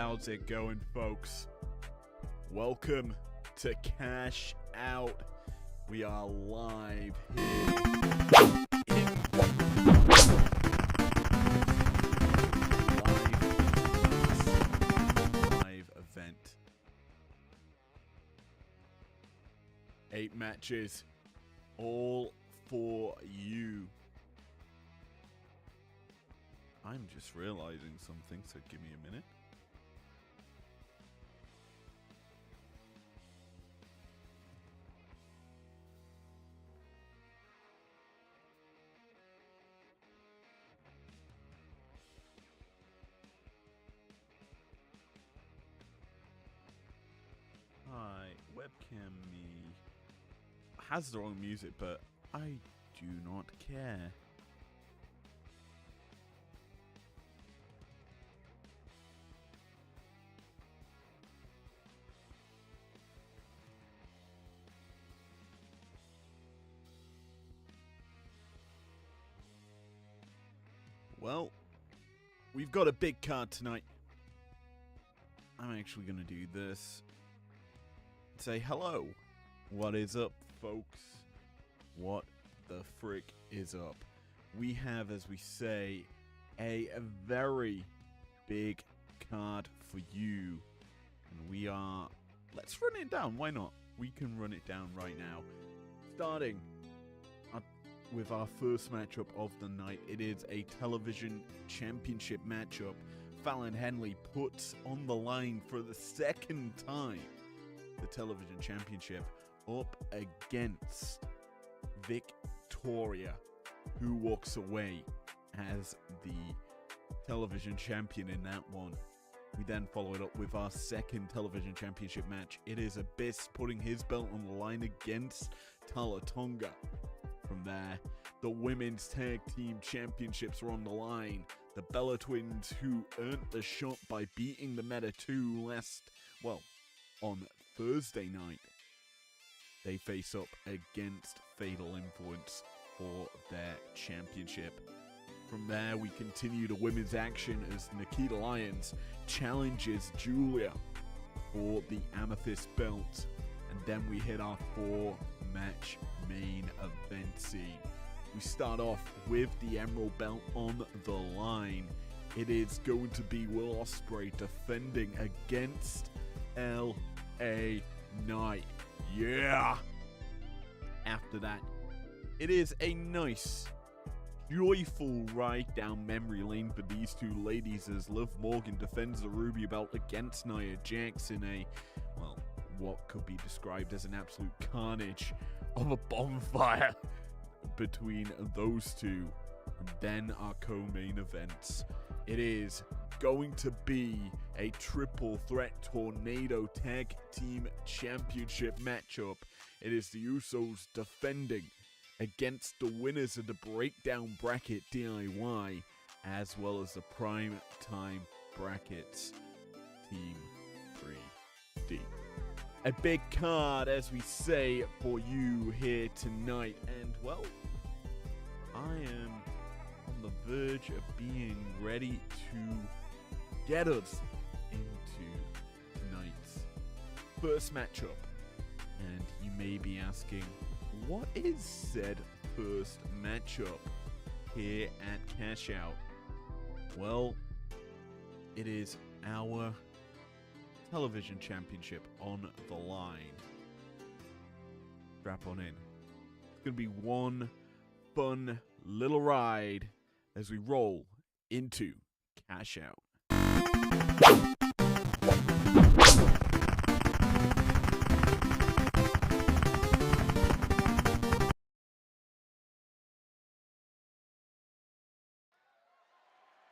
How's it going, folks? Welcome to Cash Out. We are live here in live event. 8 matches, all for you. I'm just realizing something, so give me a minute. Hi, webcam me has the wrong music, but I do not care. Well, we've got a big card tonight. I'm actually going to do this. Say hello. What is up, folks? What the frick is up? We have, as we say, a very big card for you. And we are... Let's run it down. Why not? We can run it down right now. Starting with our first matchup of the night. It is a television championship matchup. Fallon Henley puts on the line for the second time the television championship up against Victoria, who walks away as the television champion in that one. We then follow it up with our second television championship match. It is Abyss putting his belt on the line against Talatonga. From there, the women's tag team championships are on the line. The Bella Twins, who earned the shot by beating the Meta 2 on Thursday night, they face up against Fatal Influence for their championship. From there, we continue the women's action as Nikita Lyons challenges Julia for the Amethyst belt. And then we hit our 4-match main event scene. We start off with the Emerald belt on the line. It is going to be Will Ospreay defending against L.A. Knight. Yeah! After that, it is a nice, joyful ride down memory lane for these two ladies as Liv Morgan defends the Ruby belt against Nia Jax in a, what could be described as an absolute carnage of a bonfire between those two. And then our co-main events. It is going to be a triple threat tornado tag team championship matchup. It is the Usos defending against the winners of the Breakdown Bracket DIY, as well as the Prime Time Brackets Team 3D. A big card, as we say, for you here tonight. And, well, I am on the verge of being ready to get us into tonight's first matchup. And you may be asking, what is said first matchup here at Cash Out? Well, it is our television championship on the line. Strap on in. It's going to be one fun little ride as we roll into Cash Out.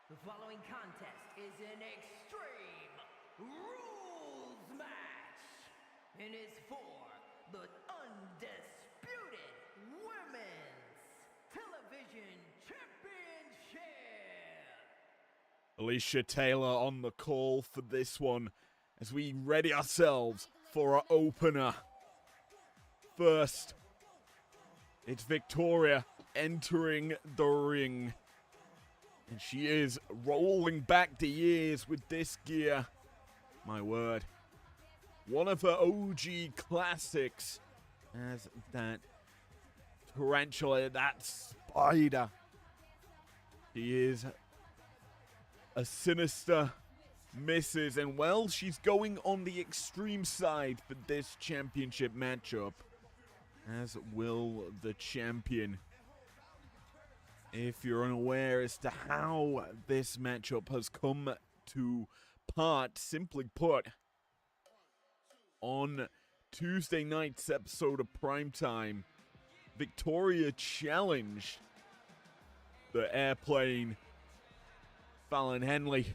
The following contest is an Extreme Rules match and is for the undisputed Women's Television Championship. Alicia Taylor on the call for this one as we ready ourselves for our opener. First, it's Victoria entering the ring. And she is rolling back the years with this gear. My word. One of her OG classics as that tarantula, that spider. She is a sinister misses, and well, she's going on the extreme side for this championship matchup, as will the champion. If you're unaware as to how this matchup has come to part, simply put, on Tuesday night's episode of Primetime, Victoria challenged the airplane Fallon Henley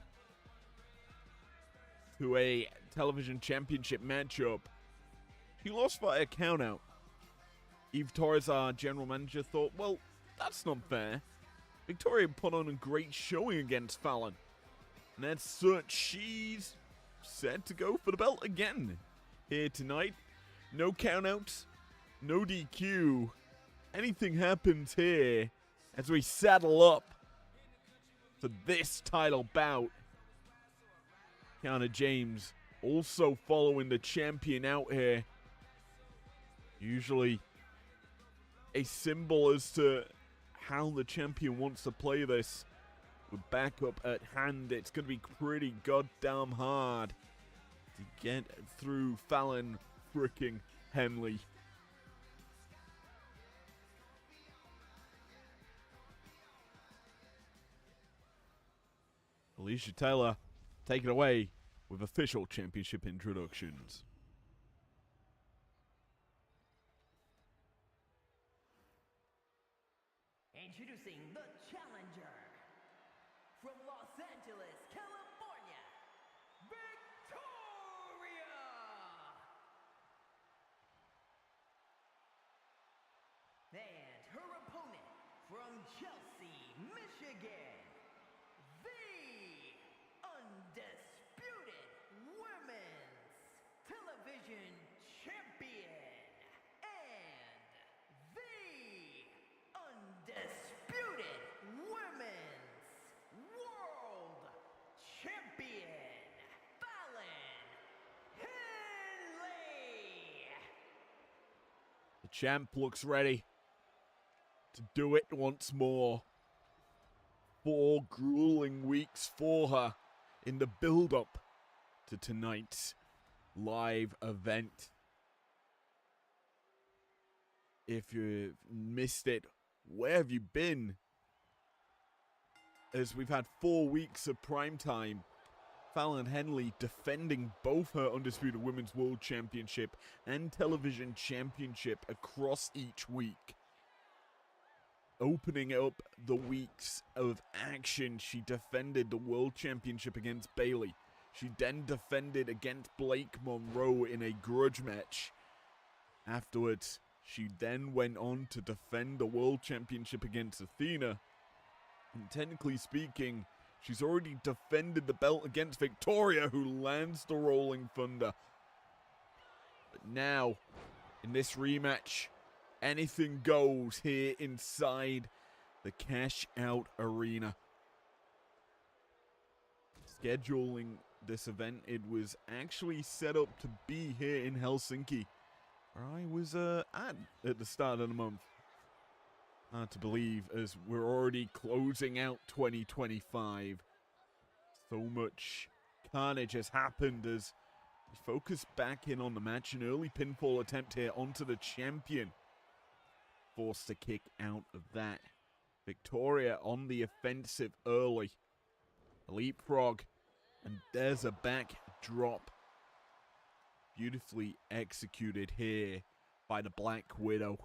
to a television championship matchup. She lost by a countout. Eve Torres, our general manager, thought, well, that's not fair. Victoria put on a great showing against Fallon. And as such, she's set to go for the belt again here tonight. No countouts, no DQ. Anything happens here as we saddle up for this title bout. Kiana James also following the champion out here. Usually a symbol as to how the champion wants to play this. With backup at hand, it's going to be pretty goddamn hard to get through Fallon fricking Henley. Alicia Taylor, take it away with official championship introductions. Introducing the challenger from Los Angeles, California, Victoria! And her opponent from Chelsea, Michigan, the undisputed women's television champion and the undisputed women's world champion, Fallon Henley. The champ looks ready to do it once more. 4 grueling weeks for her in the build-up to tonight's live event. If you've missed it, where have you been? As we've had 4 weeks of primetime, Fallon Henley defending both her Undisputed Women's World Championship and Television Championship across each week. Opening up the weeks of action, she defended the World Championship against Bayley. She then defended against Blake Monroe in a grudge match. Afterwards, she then went on to defend the World Championship against Athena. And technically speaking, she's already defended the belt against Victoria, who lands the Rolling Thunder. But now, in this rematch, anything goes here inside the Cashout Arena. Scheduling this event, it was actually set up to be here in Helsinki, where I was at the start of the month. Hard to believe, as we're already closing out 2025. So much carnage has happened as we focus back in on the match. An early pinfall attempt here onto the champion. Forced to kick out of that. Victoria on the offensive early. A leapfrog. And there's a backdrop. Beautifully executed here by the Black Widow.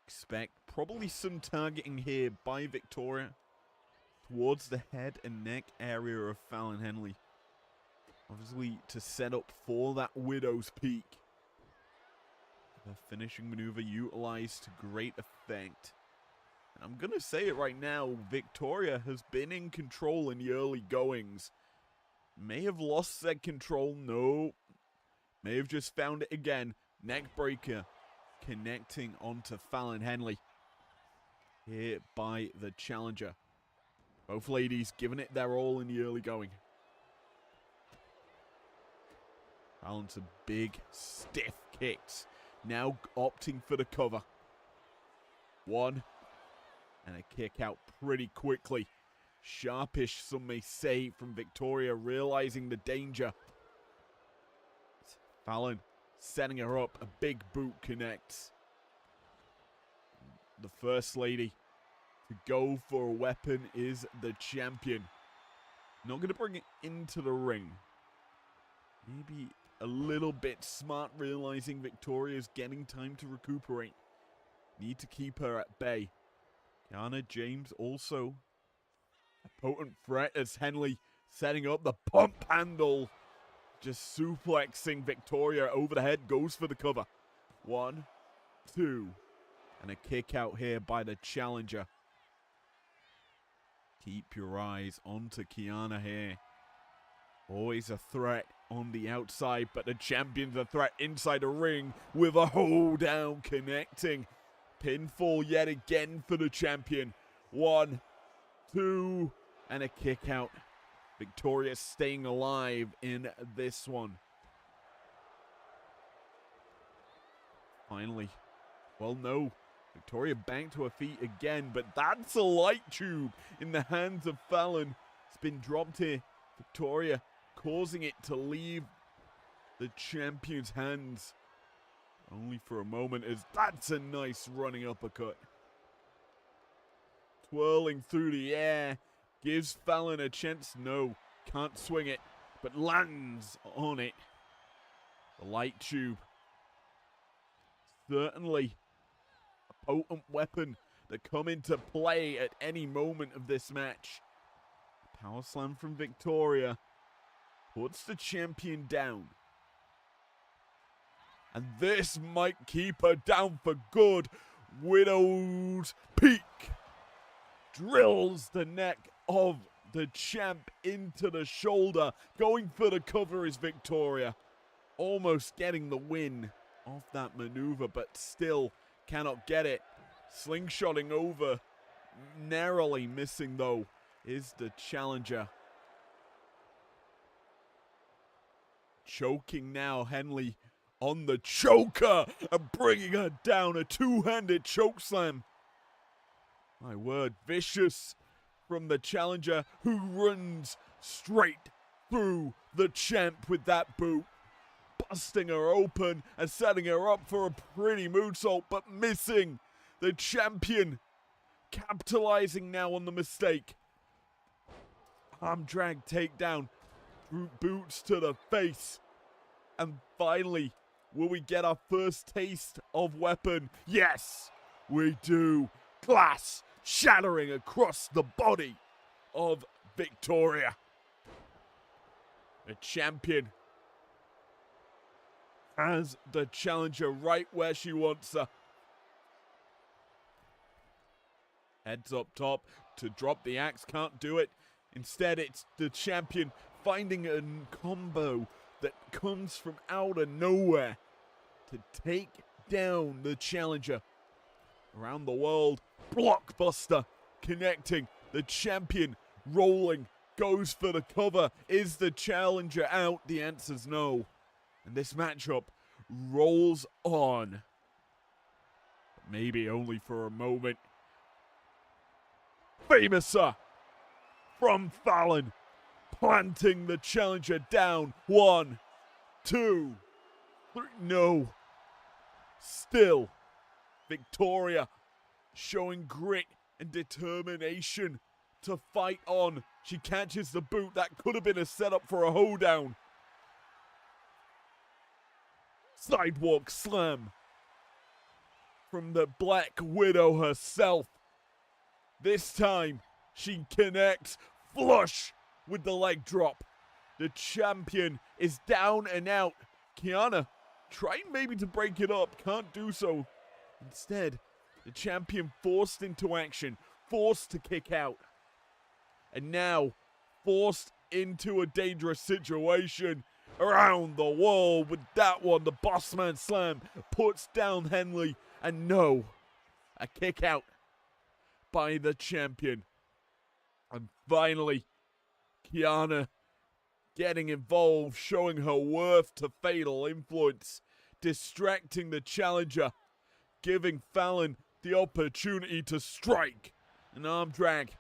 Expect probably some targeting here by Victoria towards the head and neck area of Fallon Henley. Obviously to set up for that Widow's Peak. The finishing maneuver utilized to great effect. And I'm going to say it right now, Victoria has been in control in the early goings. May have lost that control, no. May have just found it again. Neck breaker connecting onto Fallon Henley. here by the challenger. Both ladies giving it their all in the early going. Fallon's some big, stiff kicks. Now opting for the cover. One. And a kick out pretty quickly. Sharpish, some may say, from Victoria, realizing the danger. Fallon setting her up. A big boot connects. The first lady to go for a weapon is the champion. Not going to bring it into the ring. Maybe a little bit smart, realizing Victoria's getting time to recuperate. Need to keep her at bay. Kiana James also a potent threat as Henley setting up the pump handle. Just suplexing Victoria over the head. Goes for the cover. 1, 2. And a kick out here by the challenger. Keep your eyes onto Kiana here. Always a threat on the outside, but the champion's a threat inside the ring with a hold down connecting. Pinfall yet again for the champion. 1, 2, and a kick out. Victoria staying alive in this one. Finally. Well, no. Victoria back to her feet again, but that's a light tube in the hands of Fallon. It's been dropped here. Victoria causing it to leave the champion's hands. Only for a moment, as that's a nice running uppercut. Twirling through the air. Gives Fallon a chance. No, can't swing it, but lands on it. The light tube. Certainly a potent weapon that come into play at any moment of this match. Power slam from Victoria. Puts the champion down. And this might keep her down for good. Widow's Peak. Drills the neck of the champ into the shoulder. Going for the cover is Victoria. Almost getting the win off that maneuver, but still cannot get it. Slingshotting over. Narrowly missing, though, is the challenger. Choking now, Henley on the choker and bringing her down. A two-handed chokeslam. My word, vicious from the challenger, who runs straight through the champ with that boot. Busting her open and setting her up for a pretty moonsault, but missing. The champion capitalizing now on the mistake. Arm drag takedown. Boots to the face. And finally, will we get our first taste of weapon? Yes, we do. Glass shattering across the body of Victoria. The champion has the challenger right where she wants her. Heads up top to drop the axe, can't do it. Instead, it's the champion finding a combo that comes from out of nowhere to take down the challenger. Around the world, blockbuster connecting. The champion rolling, goes for the cover. Is the challenger out? The answer's no. And this matchup rolls on. But maybe only for a moment. Famouser from Fallon, planting the challenger down. 1, 2, 3. No. Still, Victoria showing grit and determination to fight on. She catches the boot. That could have been a setup for a hoedown. Sidewalk slam from the Black Widow herself. This time, she connects flush with the leg drop. The champion is down and out. Kiana trying maybe to break it up, can't do so. Instead, the champion forced into action, forced to kick out. And now, forced into a dangerous situation. Around the wall with that one, the Bossman slam puts down Henley. And no, a kick out. by the champion. And finally, Kiana getting involved, showing her worth to Fatal Influence, distracting the challenger, giving Fallon the opportunity to strike. An arm drag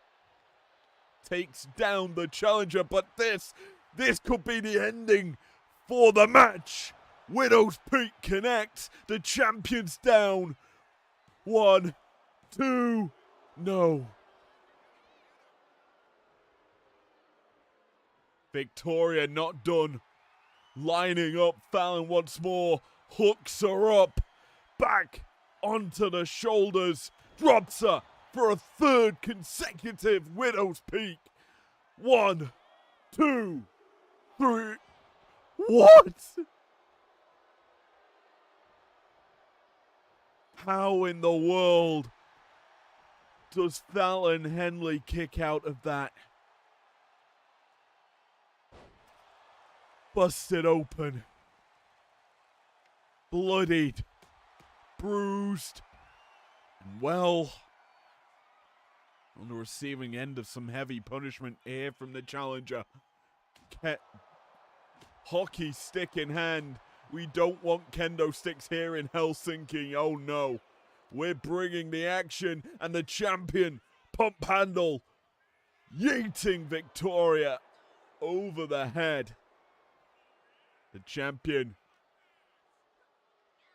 takes down the challenger, but this could be the ending for the match. Widow's Peak connects, the champion's down. 1, 2, no. Victoria not done. Lining up Fallon once more, hooks her up, back onto the shoulders, drops her for a third consecutive Widow's Peak. 1, 2, 3. What? How in the world does Fallon Henley kick out of that? Busted open. Bloodied. Bruised. And well, on the receiving end of some heavy punishment here from the challenger. Hockey stick in hand. We don't want kendo sticks here in Helsinki. Oh no. We're bringing the action, and the champion, pump handle, yeeting Victoria over the head. The champion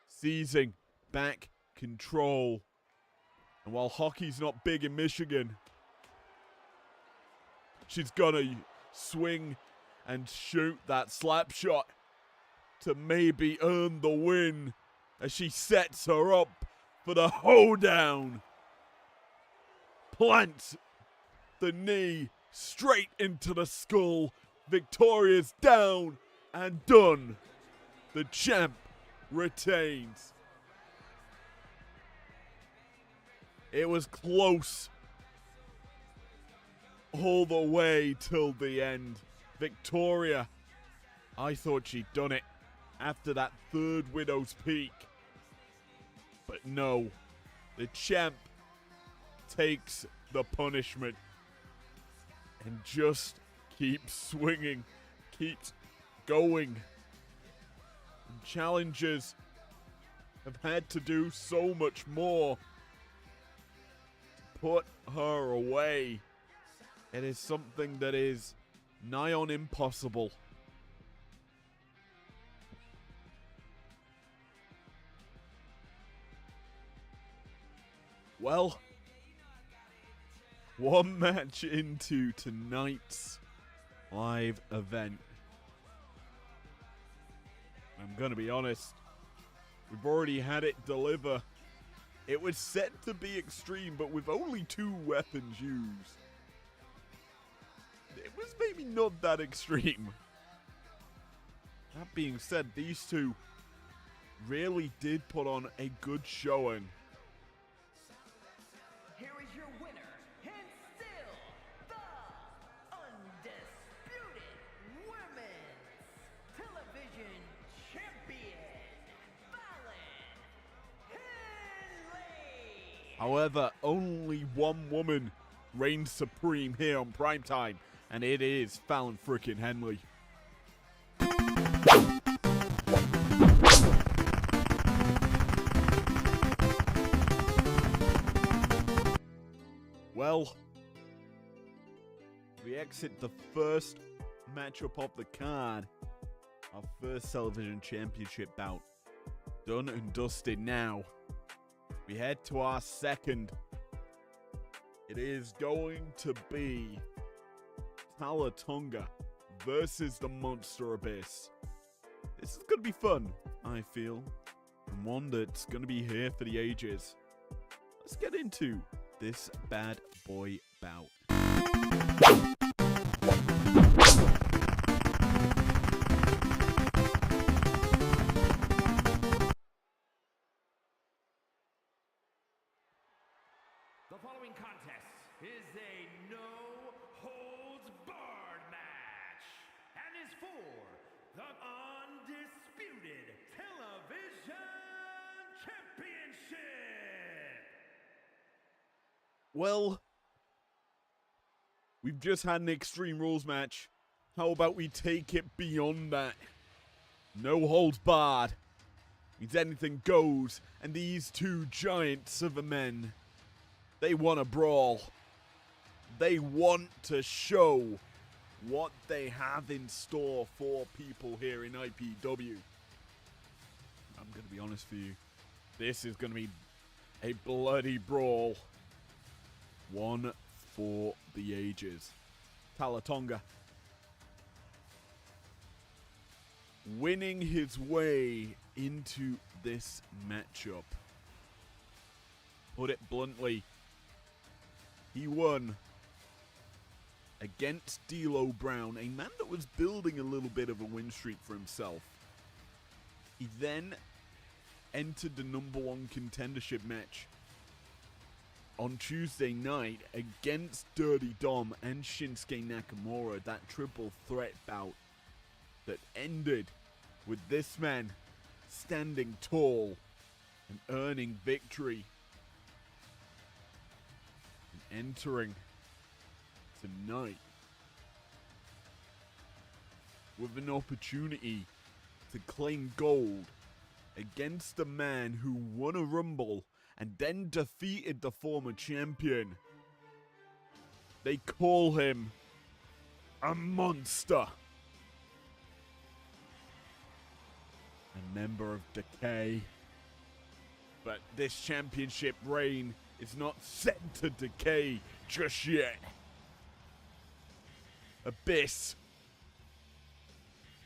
seizing back control. And while hockey's not big in Michigan, she's gonna swing and shoot that slap shot to maybe earn the win as she sets her up for the hoedown. Plants the knee straight into the skull. Victoria's down and done. The champ retains. It was close all the way till the end. Victoria, I thought she'd done it after that third Widow's Peak. But no, the champ takes the punishment and just keeps swinging, keeps going. And challengers have had to do so much more to put her away. It is something that is nigh on impossible. Well, one match into tonight's live event. I'm gonna be honest, we've already had it deliver. It was set to be extreme, but with only 2 weapons used, it was maybe not that extreme. That being said, these two really did put on a good showing. Here is your winner, and still the undisputed women's television champion, Fallon Henley. However, only one woman reigns supreme here on Primetime, and it is Fallon frickin' Henley. Well, we exit the first matchup of the card. Our first television championship bout. Done and dusted now. We head to our second. It is going to be Talatunga versus the Monster Abyss. This is going to be fun, I feel. And one that's going to be here for the ages. Let's get into this bad boy bout. The following contest is a no-holds-barred match and is for the undisputed television championship. Well, we've just had an Extreme Rules match. How about we take it beyond that? No holds barred. Means anything goes. And these two giants of a men, they want to brawl. They want to show what they have in store for people here in IPW. I'm going to be honest with you. This is going to be a bloody brawl. One for the ages. Talatonga winning his way into this matchup. Put it bluntly, he won against D'Lo Brown, a man that was building a little bit of a win streak for himself. He then entered the #1 contendership match on Tuesday night against Dirty Dom and Shinsuke Nakamura, that triple threat bout that ended with this man standing tall and earning victory and entering tonight with an opportunity to claim gold against a man who won a Rumble and then defeated the former champion. They call him a monster. A member of Decay. But this championship reign is not set to decay just yet. Abyss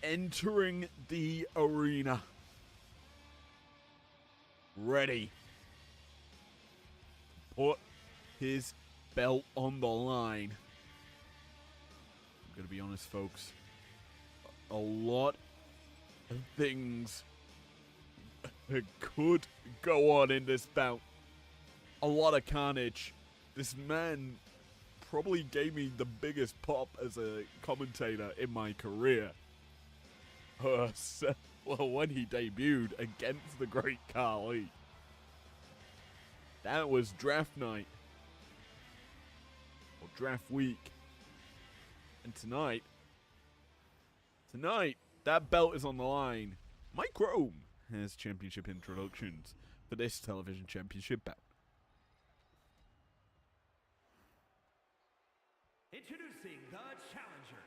entering the arena. Ready. Put his belt on the line. I'm going to be honest, folks. A lot of things could go on in this bout. A lot of carnage. This man probably gave me the biggest pop as a commentator in my career. Well, when he debuted against the Great Khali. That was draft night. Or draft week. And tonight, that belt is on the line. Mike Rome has championship introductions for this television championship bout. Introducing the challenger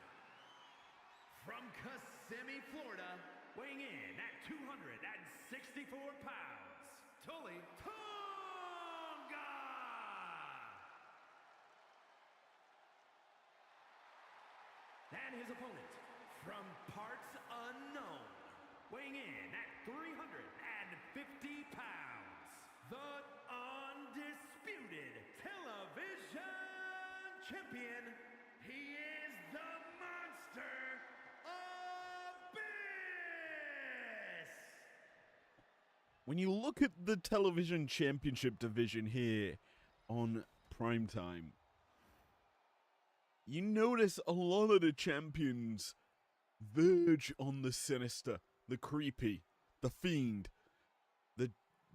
from Kissimmee, Florida, weighing in at 264 pounds, Tolly Tonga! And his opponent from parts unknown, weighing in at 350 pounds, the undisputed television champion. He is the monster Abyss! When you look at the television championship division here on Primetime, you notice a lot of the champions verge on the sinister, the creepy, the fiend, the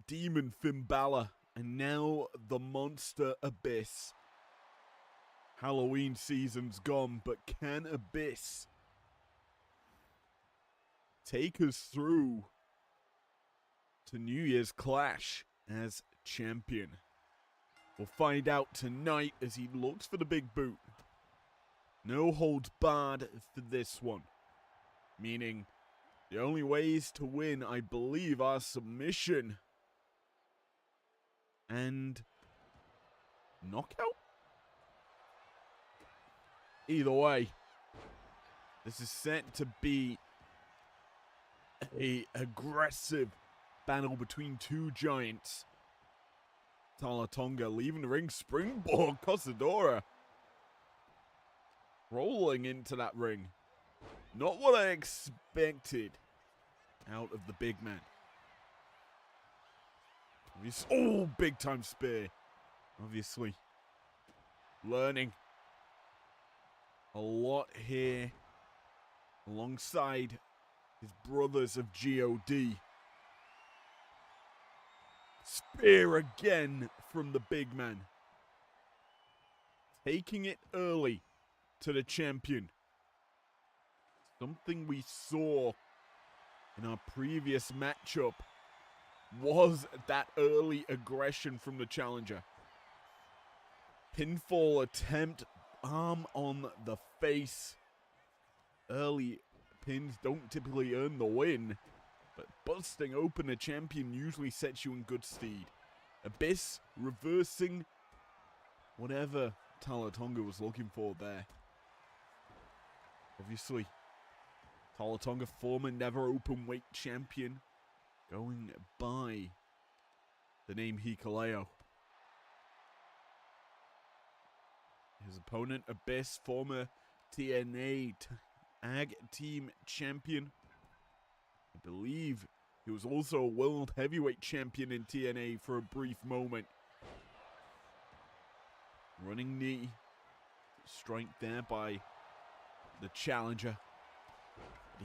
demon Finn Balor, and now the monster Abyss. Halloween season's gone, but can Abyss take us through to New Year's Clash as champion? We'll find out tonight as he looks for the big boot. No holds barred for this one. Meaning, the only ways to win, I believe, are submission and knockout? Either way, this is set to be a aggressive battle between two giants. Talatonga leaving the ring, springboard, Cosadora rolling into that ring. Not what I expected out of the big man. Oh, big time spear. Obviously, learning a lot here alongside his brothers of God. Spear again from the big man. taking it early to the champion. Something we saw in our previous matchup was that early aggression from the challenger. Pinfall attempt, arm on the face. Early pins don't typically earn the win, but busting open a champion usually sets you in good stead. Abyss reversing whatever Talatonga was looking for there. Obviously, Talatonga, former never open weight champion, going by the name Hikuleo. His opponent, Abyss, former TNA Tag Team Champion. I believe he was also a World Heavyweight Champion in TNA for a brief moment. Running knee. Strike there by the challenger.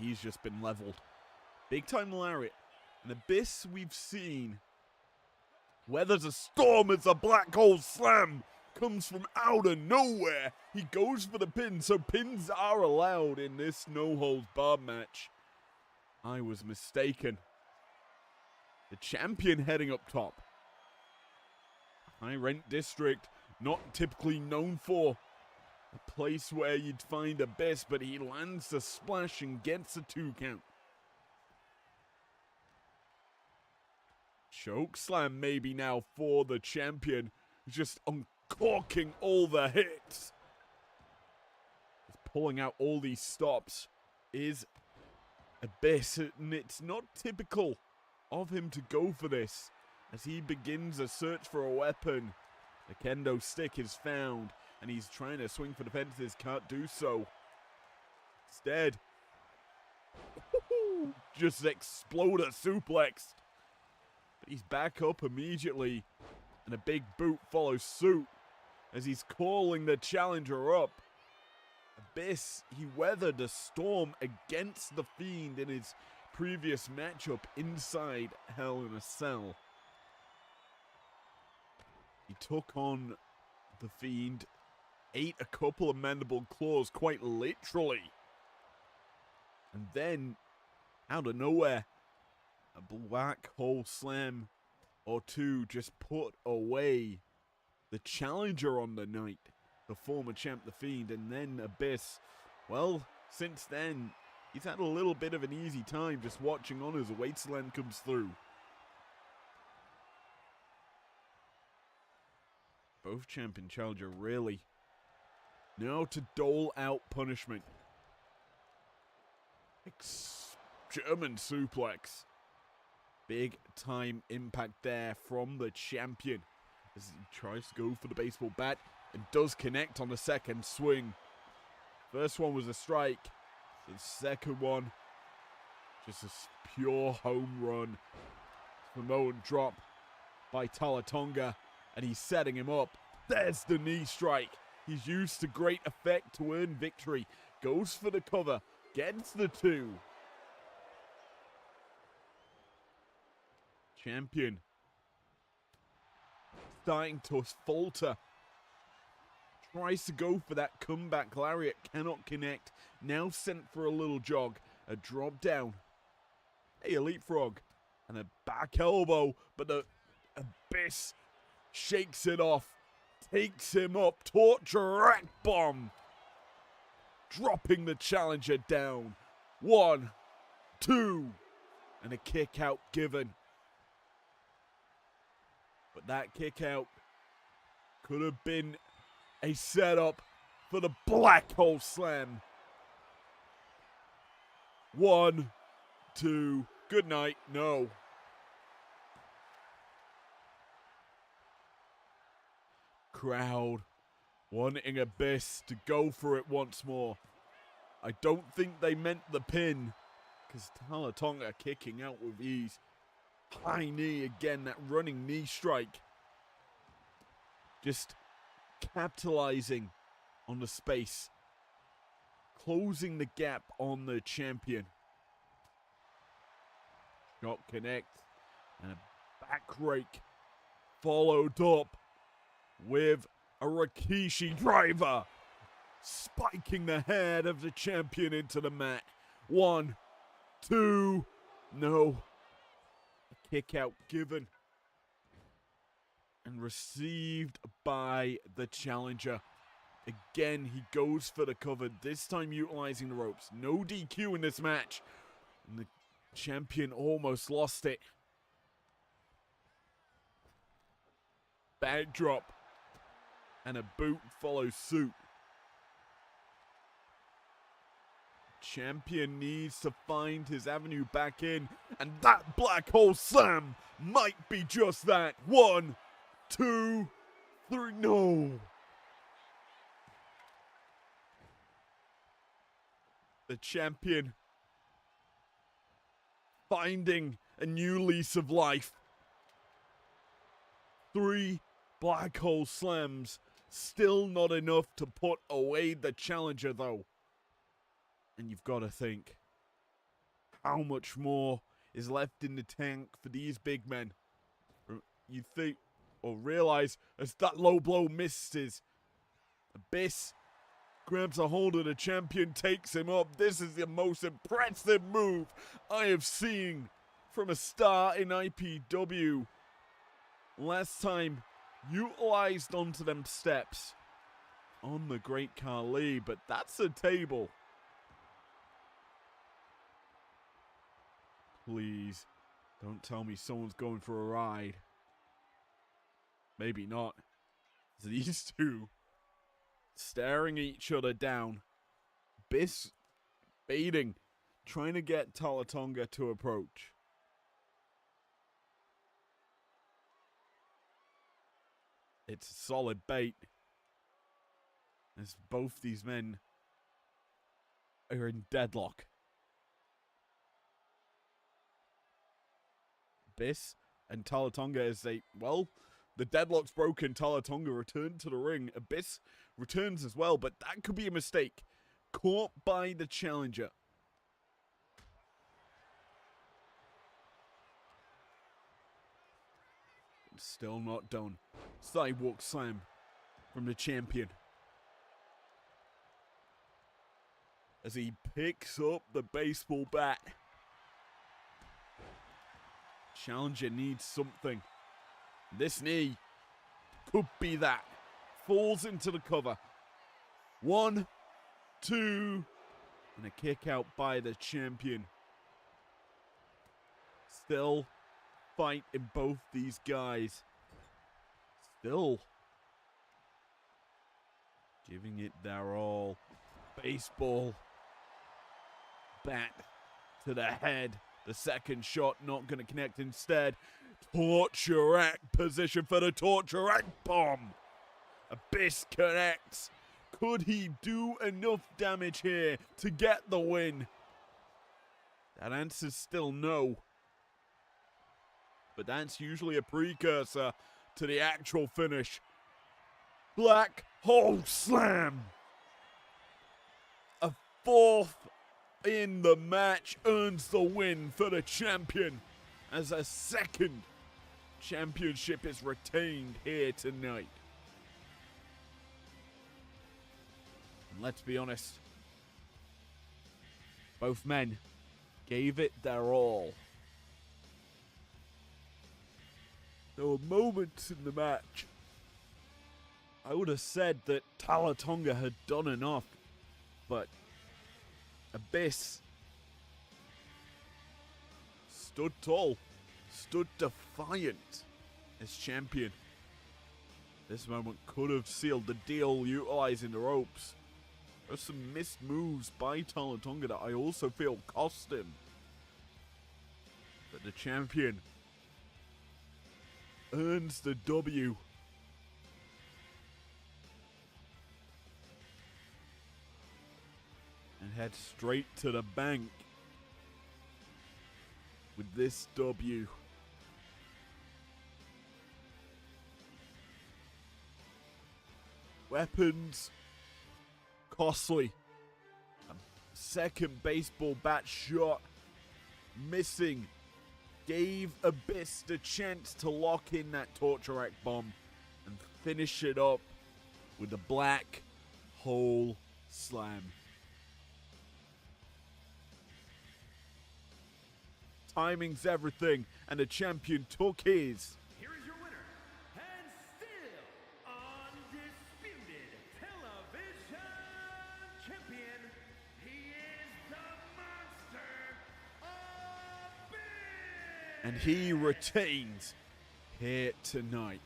He's just been leveled. Big time lariat. An Abyss we've seen weathers a storm as a black hole slam comes from out of nowhere. He goes for the pin, so pins are allowed in this no-holds-barred match. I was mistaken. The champion heading up top. High rent district, not typically known for a place where you'd find Abyss, but he lands the splash and gets a 2 count. Choke slam maybe now for the champion. Just uncorking all the hits. Just pulling out all these stops is Abyss, and it's not typical of him to go for this as he begins a search for a weapon. The kendo stick is found, and he's trying to swing for the fences, can't do so. Instead, just explode a suplex. But he's back up immediately, and a big boot follows suit as he's calling the challenger up. Abyss, he weathered a storm against the Fiend in his previous matchup inside Hell in a Cell. He took on the Fiend, ate a couple of mandible claws quite literally. And then, out of nowhere, a black hole slam or two just put away the challenger on the night, the former champ, the Fiend. And then Abyss, well, since then, he's had a little bit of an easy time just watching on as a wasteland comes through. Both champ and challenger really now to dole out punishment. German suplex. Big time impact there from the champion as he tries to go for the baseball bat and does connect on the second swing. First one was a strike. The second one, just a pure home run. Samoan drop by Talatonga, and he's setting him up. There's the knee strike. He's used to great effect to earn victory. Goes for the cover, gets the 2. Champion starting to falter. Tries to go for that comeback lariat, cannot connect. Now sent for a little jog, a drop down, a leapfrog, and a back elbow, but the Abyss shakes it off, takes him up, torture rack bomb, dropping the challenger down. 1, 2, and a kick out given. But that kick out could have been a setup for the black hole slam. 1, 2, good night, no. Crowd wanting Abyss to go for it once more. I don't think they meant the pin, because Talatonga kicking out with ease. High knee again, that running knee strike. Just capitalizing on the space. Closing the gap on the champion. Shot connect. And a back rake. Followed up with A Rikishi driver. Spiking the head of the champion into the mat. 1, 2. No. A kick out given. And received by the challenger. Again, he goes for the cover, this time utilizing the ropes. No DQ in this match. And the champion almost lost it. Backdrop. And a boot follows suit. Champion needs to find his avenue back in. And that black hole slam might be just that. 1, 2, 3. No. The champion finding a new lease of life. 3 black hole slams. Still not enough to put away the challenger, though. And you've got to think, how much more is left in the tank for these big men? You think, or realize, as that low blow misses, Abyss grabs a hold of the champion, takes him up. This is the most impressive move I have seen from a star in IPW. Last time, utilized onto them steps on the Great Khali, but that's a table. Please, don't tell me someone's going for a ride. Maybe not. These two staring each other down. Biss baiting, trying to get Talatonga to approach. It's a solid bait, as both these men are in deadlock. Biss and Talatonga as they, well, the deadlock's broken. Talatonga returned to the ring. Abyss returns as well, but that could be a mistake. Caught by the challenger. Still not done. Sidewalk slam from the champion. As he picks up the baseball bat. Challenger needs something. This knee could be that. Falls into the cover. 1, 2, and a kick out by the champion. Still fight in both these guys. Still giving it their all. Baseball bat to the head. The second shot not going to connect instead. Torture rack position for the torture rack bomb. Abyss connects. Could he do enough damage here to get the win? That answer's still no. But that's usually a precursor to the actual finish. Black hole slam. A 4th in the match earns the win for the champion, as a second championship is retained here tonight. And let's be honest, both men gave it their all. There were moments in the match I would have said that Talatonga had done enough, but Abyss stood tall, stood defiant as champion. This moment could have sealed the deal, utilizing the ropes. There's some missed moves by Talatonga that I also feel cost him. But the champion earns the W. And heads straight to the bank with this W. Weapons costly. A second baseball bat shot missing. Gave Abyss the chance to lock in that torture rack bomb and finish it up with the black hole slam. Timing's everything, and the champion took his. Here is your winner, and still undisputed television champion. He is the monster of Big. And he retains here tonight.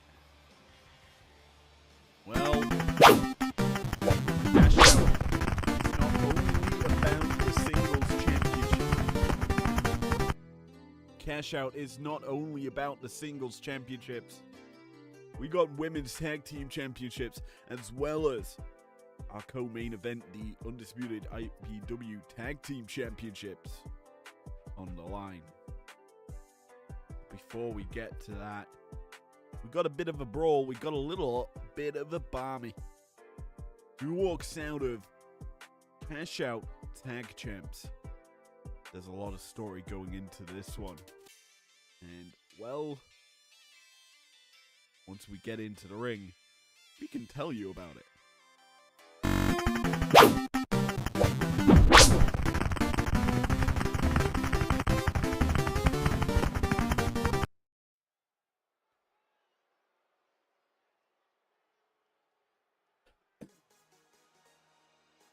Well, Cashout is not only about the singles championship. Cashout is not only about the singles championships. We got women's tag team championships, as well as our co-main event, the undisputed IPW tag team championships, on the line. Before we get to that, we got a bit of a brawl. We got a little bit of a barmy. Who walks out of Cashout Tag Champs? There's a lot of story going into this one. And, well, once we get into the ring, we can tell you about it.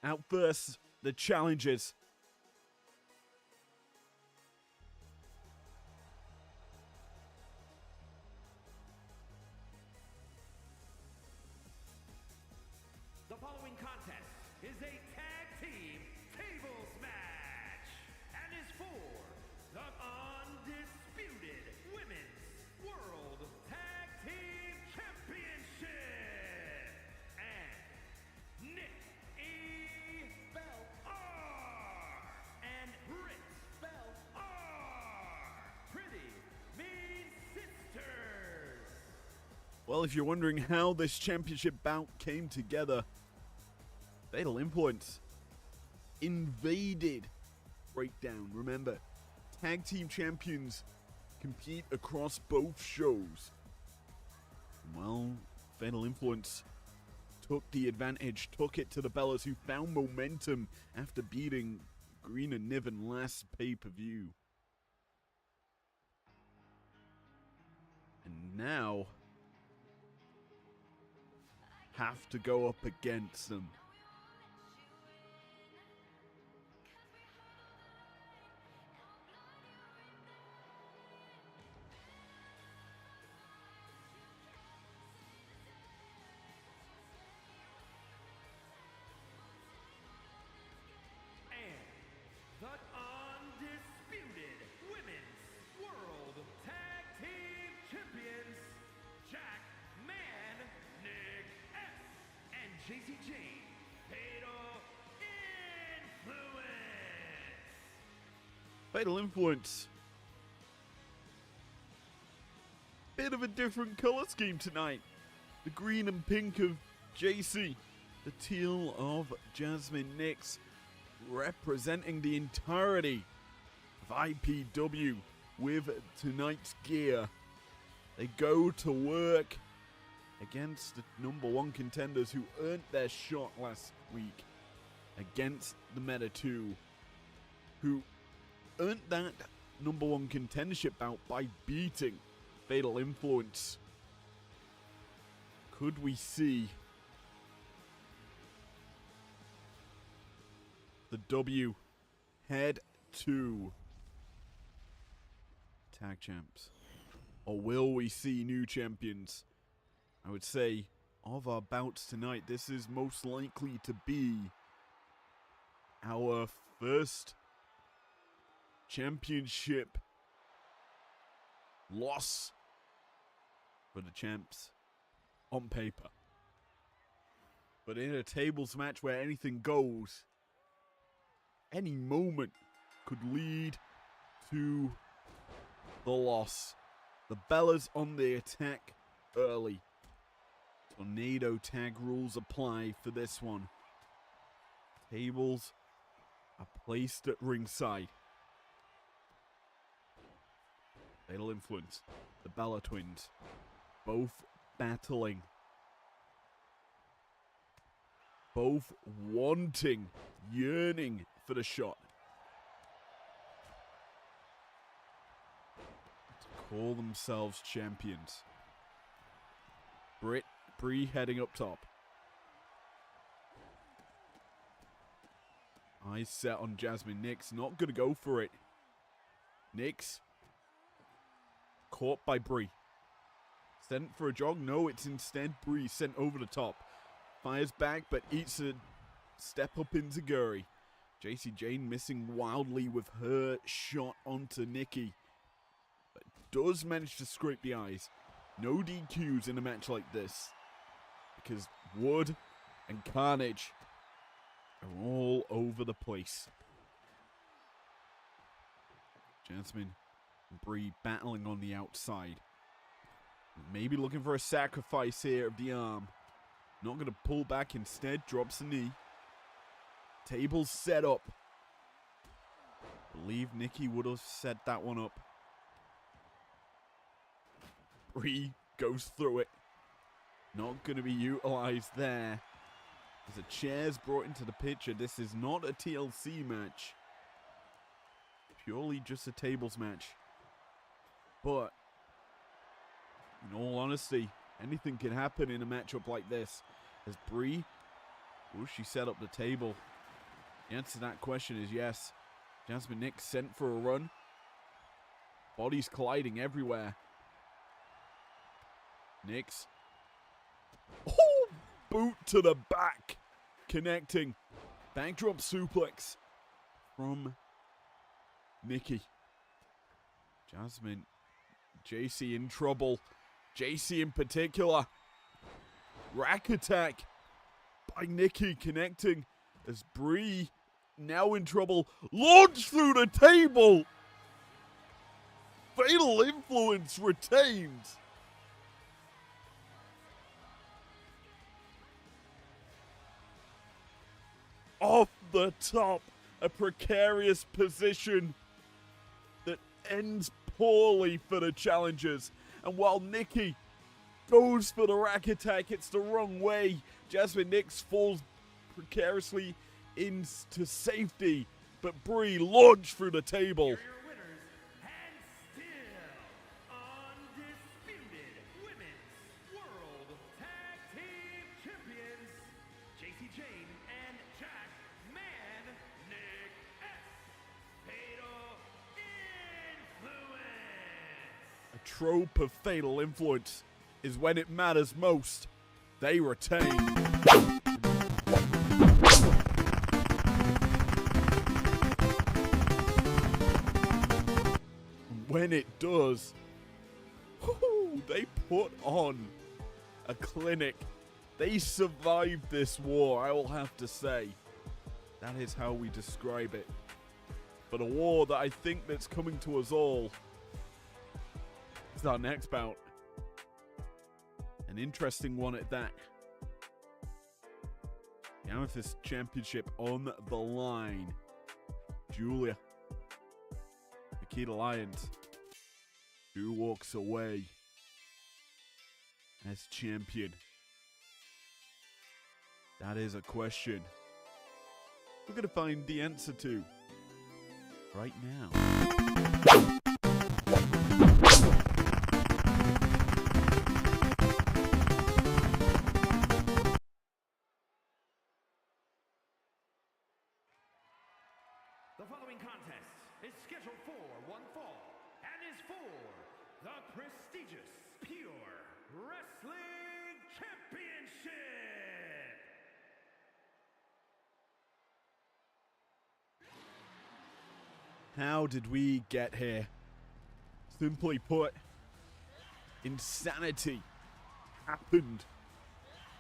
Out first, the challengers. The following contest is a tag team tables match and is for the undisputed Women's World Tag Team Championship. And Nick E. Bell R. and Britt Bell R. Pretty Mean Sisters. Well, if you're wondering how this championship bout came together, Fatal Influence invaded Breakdown. Remember, tag team champions compete across both shows. Well, Fatal Influence took the advantage, took it to the Bellas, who found momentum after beating Green and Niven last pay-per-view. And now have to go up against them. The undisputed Women's World Tag Team Champions, Jack Man, Nick F, and JC Jane, Fatal Influence. Fatal Influence. Bit of a different color scheme tonight. The green and pink of JC, the teal of Jasmine Nix, representing the entirety of IPW with tonight's gear. They go to work against the number one contenders who earned their shot last week against the Meta 2, who earned that number one contendership bout by beating Fatal Influence. Could we see the W head to tag champs? Or will we see new champions? I would say, of our bouts tonight, this is most likely to be our first championship loss for the champs on paper. But in a tables match where anything goes, any moment could lead to the loss. The Bellas on the attack early. Tornado tag rules apply for this one. Tables are placed at ringside. Fatal Influence, the Bella twins, both battling Both wanting, yearning for the shot. To call themselves champions. Bree heading up top. Eyes set on Jasmine Nix. Not going to go for it. Nix. Caught by Bree. Sent for a jog. No, it's instead Bree sent over the top. Fires back, but eats a step up into Guri. JC Jane missing wildly with her shot onto Nikki. But does manage to scrape the eyes. No DQs in a match like this. Because Wood and Carnage are all over the place. Jasmine and Bree battling on the outside. Maybe looking for a sacrifice here of the arm. Not going to pull back, instead drops a knee. Tables set up. Believe Nikki would have set that one up. Bree goes through it. Not going to be utilized there. As a chair's brought into the picture, this is not a TLC match. Purely just a tables match. But, in all honesty, anything can happen in a matchup like this. As Bree, will she set up the table? The answer to that question is yes. Jasmine Nix sent for a run. Bodies colliding everywhere. Nix. Oh, boot to the back. Connecting. Backdrop suplex from Nikki. Jasmine. JC in trouble. JC in particular. Rack attack by Nikki connecting as Bree now in trouble. Launch through the table. Fatal influence retained. Off the top, a precarious position that ends poorly for the challengers. And while Nikki goes for the rack attack, it's the wrong way. Jasmine Nix falls precariously into safety, but Bree launched through the table. Here are your winners, and still undisputed Women's World Tag Team Champions, JC Jane and Jack Man Nick S. Fatal Influence. A trope of fatal influence is when it matters most, they retain. When it does, they put on a clinic. They survived this war, I will have to say. That is how we describe it. But a war that I think that's coming to us all is our next bout. An interesting one at that. The Amethyst Championship on the line. Julia. Nikita Lyons. Who walks away as champion? That is a question we're going to find the answer to right now. The following contest is scheduled for one fall and is for the prestigious Pure Wrestling Championship. How did we get here? Simply put, insanity happened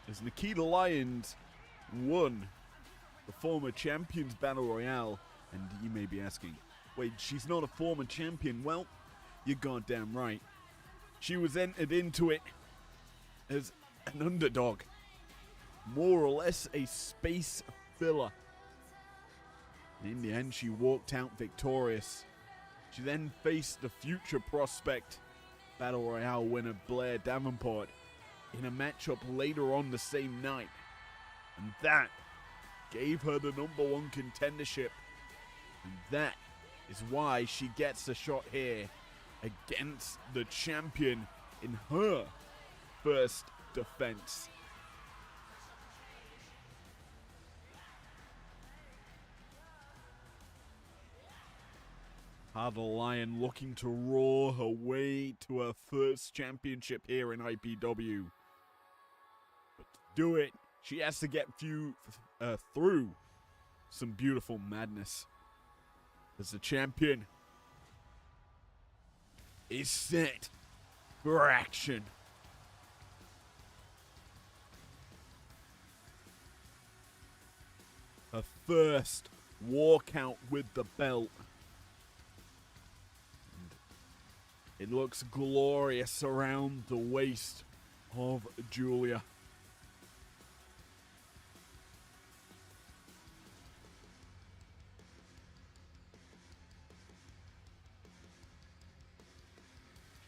as Nikita Lyons won the former Champions Battle Royale. And you may be asking, wait, she's not a former champion? Well, you're goddamn right. She was entered into it as an underdog. More or less a space filler. And in the end, she walked out victorious. She then faced the future prospect, Battle Royale winner Blair Davenport, in a matchup later on the same night. And that gave her the #1 contendership. And that is why she gets a shot here against the champion in her first defense. Heart of the Lion looking to roar her way to her first championship here in IPW. But to do it, she has to get through some beautiful madness. As the champion is set for action. Her first walkout with the belt. And it looks glorious around the waist of Julia.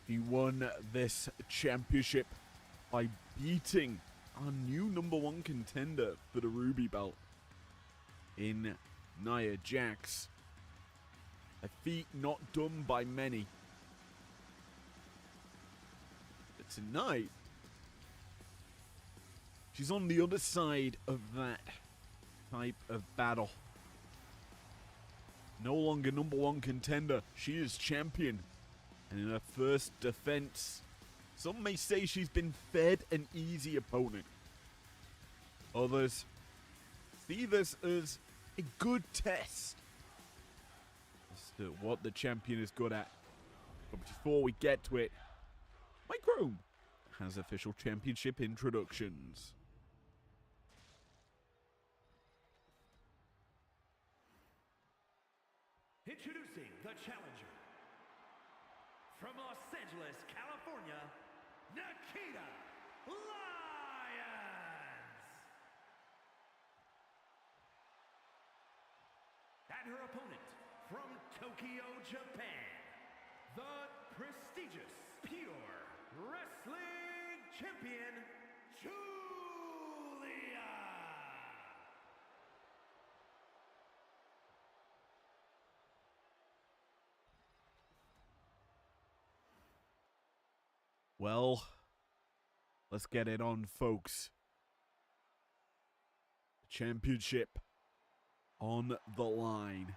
He won this championship by beating our new #1 contender for the Ruby belt in Nia Jax. A feat not done by many. But tonight, she's on the other side of that type of battle. No longer #1 contender, she is champion. And in her first defense, some may say she's been fed an easy opponent. Others see this as a good test as to what the champion is good at. But before we get to it, Mike Rome has official championship introductions. Introducing the challenger. From Los Angeles, California, Nikita Lyons. And her opponent from Tokyo, Japan, the prestigious Pure Wrestling Champion, Julia. Well, let's get it on, folks. Championship on the line.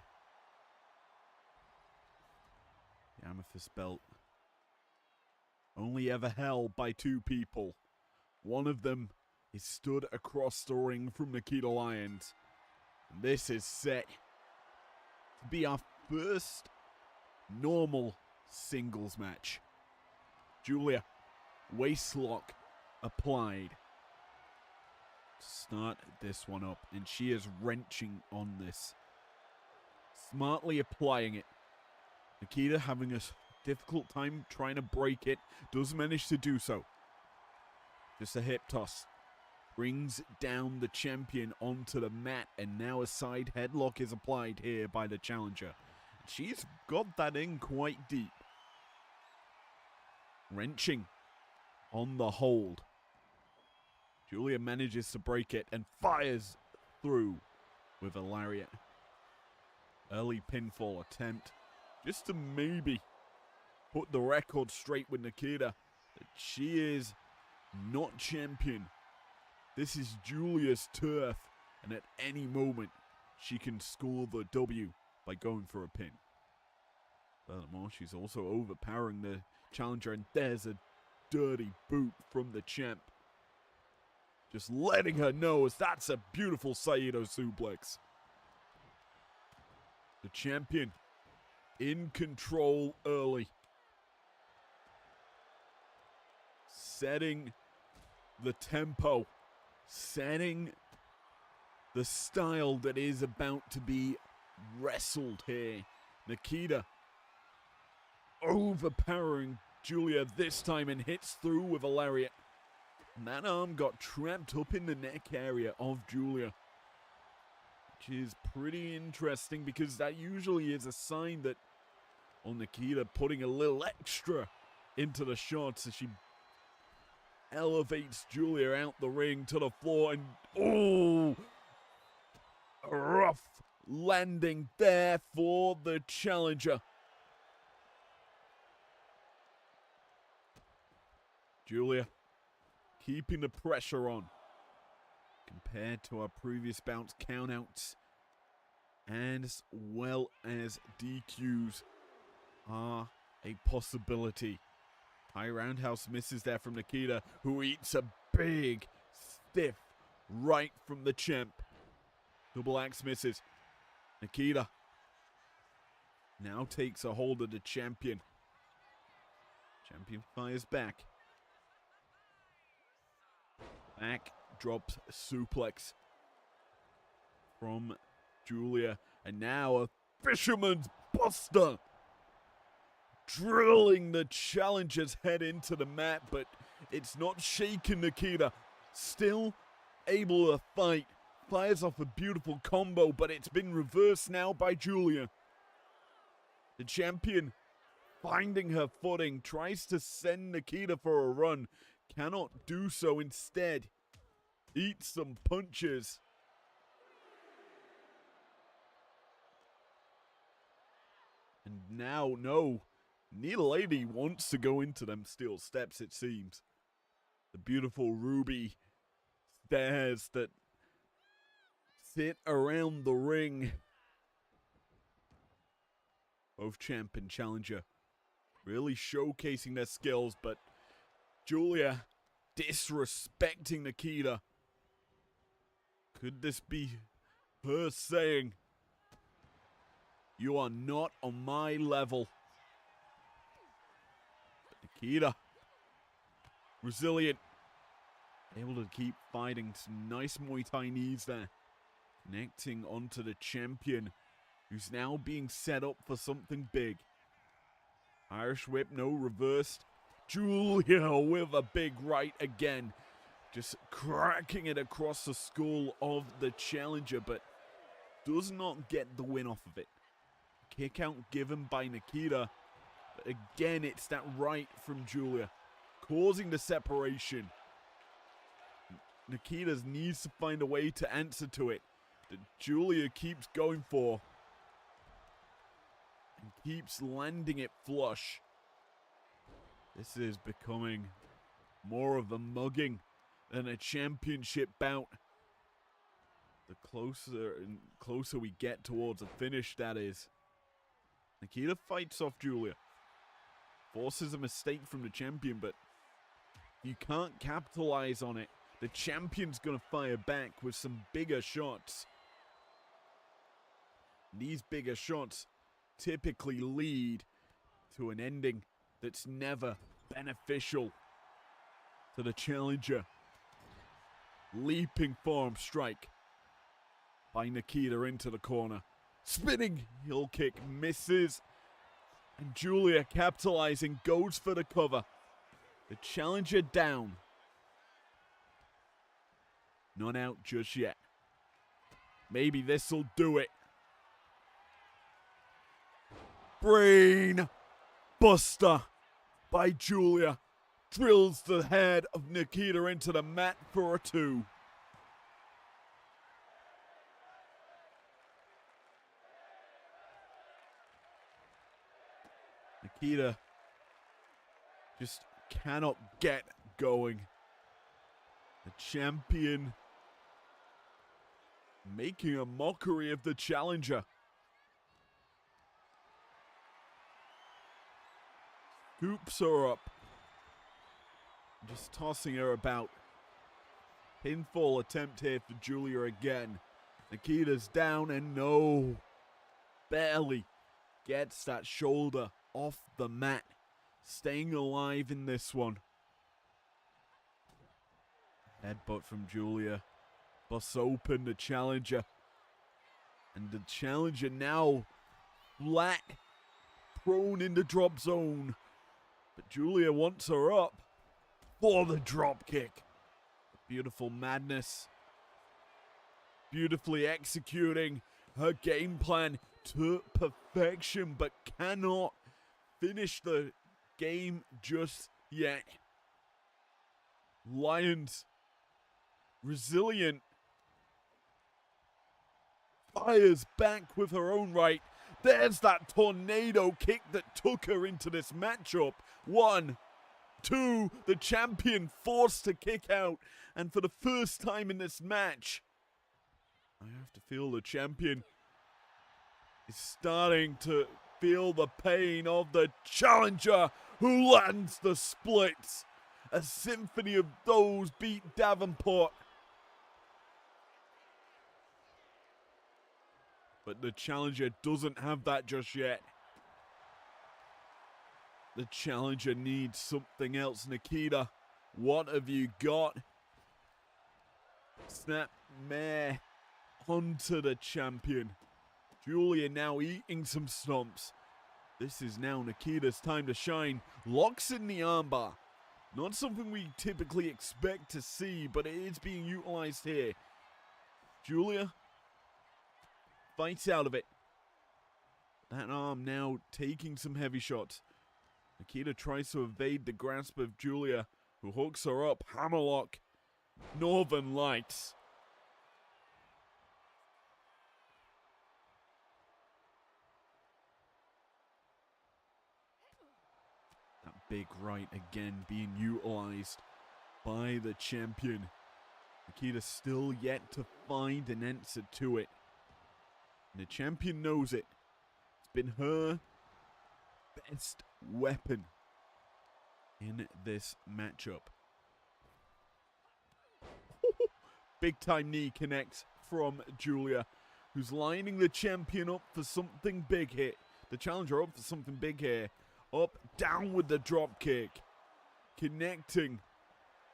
The Amethyst belt. Only ever held by two people. One of them is stood across the ring from Nikita Lyons. And this is set to be our first normal singles match. Julia, waistlock applied to start this one up, and she is wrenching on this, smartly applying it. Nikita having a difficult time trying to break it, does manage to do so. Just a hip toss brings down the champion onto the mat, and now a side headlock is applied here by the challenger. She's got that in quite deep. Wrenching on the hold. Julia manages to break it and fires through with a lariat. Early pinfall attempt just to maybe put the record straight with Nikita that she is not champion. This is Julia's turf, and at any moment she can score the W by going for a pin. Furthermore, she's also overpowering the challenger, and there's a dirty boot from the champ. Just letting her know as that's a beautiful Saito suplex. The champion in control early. Setting the tempo. Setting the style that is about to be wrestled here. Nikita overpowering Julia this time and hits through with a lariat. And that arm got trapped up in the neck area of Julia, which is pretty interesting because that usually is a sign that, well, Nikita putting a little extra into the shots as she elevates Julia out the ring to the floor, and A rough landing there for the challenger. Julia keeping the pressure on. Compared to our previous bout's countouts, and as well as DQs are a possibility. High roundhouse misses there from Nikita, who eats a big, stiff right from the champ. Double axe misses. Nikita now takes a hold of the champion. Champion fires back. Back drops suplex from Julia. And now a fisherman's buster. Drilling the challenger's head into the mat, but it's not shaking Nikita. Still able to fight. Fires off a beautiful combo, but it's been reversed now by Julia. The champion, finding her footing, tries to send Nikita for a run. Cannot do so. Instead, eats some punches. And now, no. Neither lady wants to go into them steel steps, it seems. The beautiful ruby stairs that sit around the ring. Both champ and challenger really showcasing their skills, but Julia disrespecting Nikita. Could this be her saying, "You are not on my level"? But Nikita, resilient, able to keep fighting. Some nice Muay Thai knees there. Connecting onto the champion, who's now being set up for something big. Irish whip, no reversed. Julia with a big right again. Just cracking it across the skull of the challenger, but does not get the win off of it. Kick out given by Nikita. But again, it's that right from Julia, causing the separation. Nikita needs to find a way to answer to it. That Julia keeps going for. And keeps landing it flush. This is becoming more of a mugging than a championship bout. The closer and closer we get towards a finish, that is. Nikita fights off Julia. Forces a mistake from the champion, but you can't capitalize on it. The champion's going to fire back with some bigger shots. These bigger shots typically lead to an ending that's never beneficial to the challenger. Leaping forearm strike by Nikita into the corner. Spinning heel kick misses. And Julia capitalizing, goes for the cover. The challenger down. Not out just yet. Maybe this'll do it. Brain buster by Julia. Drills the head of Nikita into the mat for a 2. Nikita just cannot get going. The champion making a mockery of the challenger. Scoops her up. Just tossing her about. Pinfall attempt here for Julia again. Nikita's down and no. Barely gets that shoulder off the mat. Staying alive in this one. Headbutt from Julia. Busts open the challenger. And the challenger now flat. Prone in the drop zone. But Julia wants her up for the drop kick. Beautiful madness. Beautifully executing her game plan to perfection, but cannot finish the game just yet. Lions resilient. fires back with her own right. There's that tornado kick that took her into this matchup. 1, 2, the champion forced to kick out. And for the first time in this match, I have to feel the champion is starting to feel the pain of the challenger who lands the splits. A symphony of those beat Davenport. But the challenger doesn't have that just yet. The challenger needs something else. Nikita, what have you got? Snap mare onto the champion. Julia now eating some stomps. This is now Nikita's time to shine. Locks in the armbar. Not something we typically expect to see, but it is being utilized here. Julia fights out of it. That arm now taking some heavy shots. Nikita tries to evade the grasp of Julia, who hooks her up. Hammerlock. Northern Lights. That big right again being utilized by the champion. Nikita still yet to find an answer to it. And the champion knows it. It's been her best weapon in this matchup. Big time knee connects from Julia, who's lining the champion up for something big here. The challenger up for something big here. Up, down with the drop kick. Connecting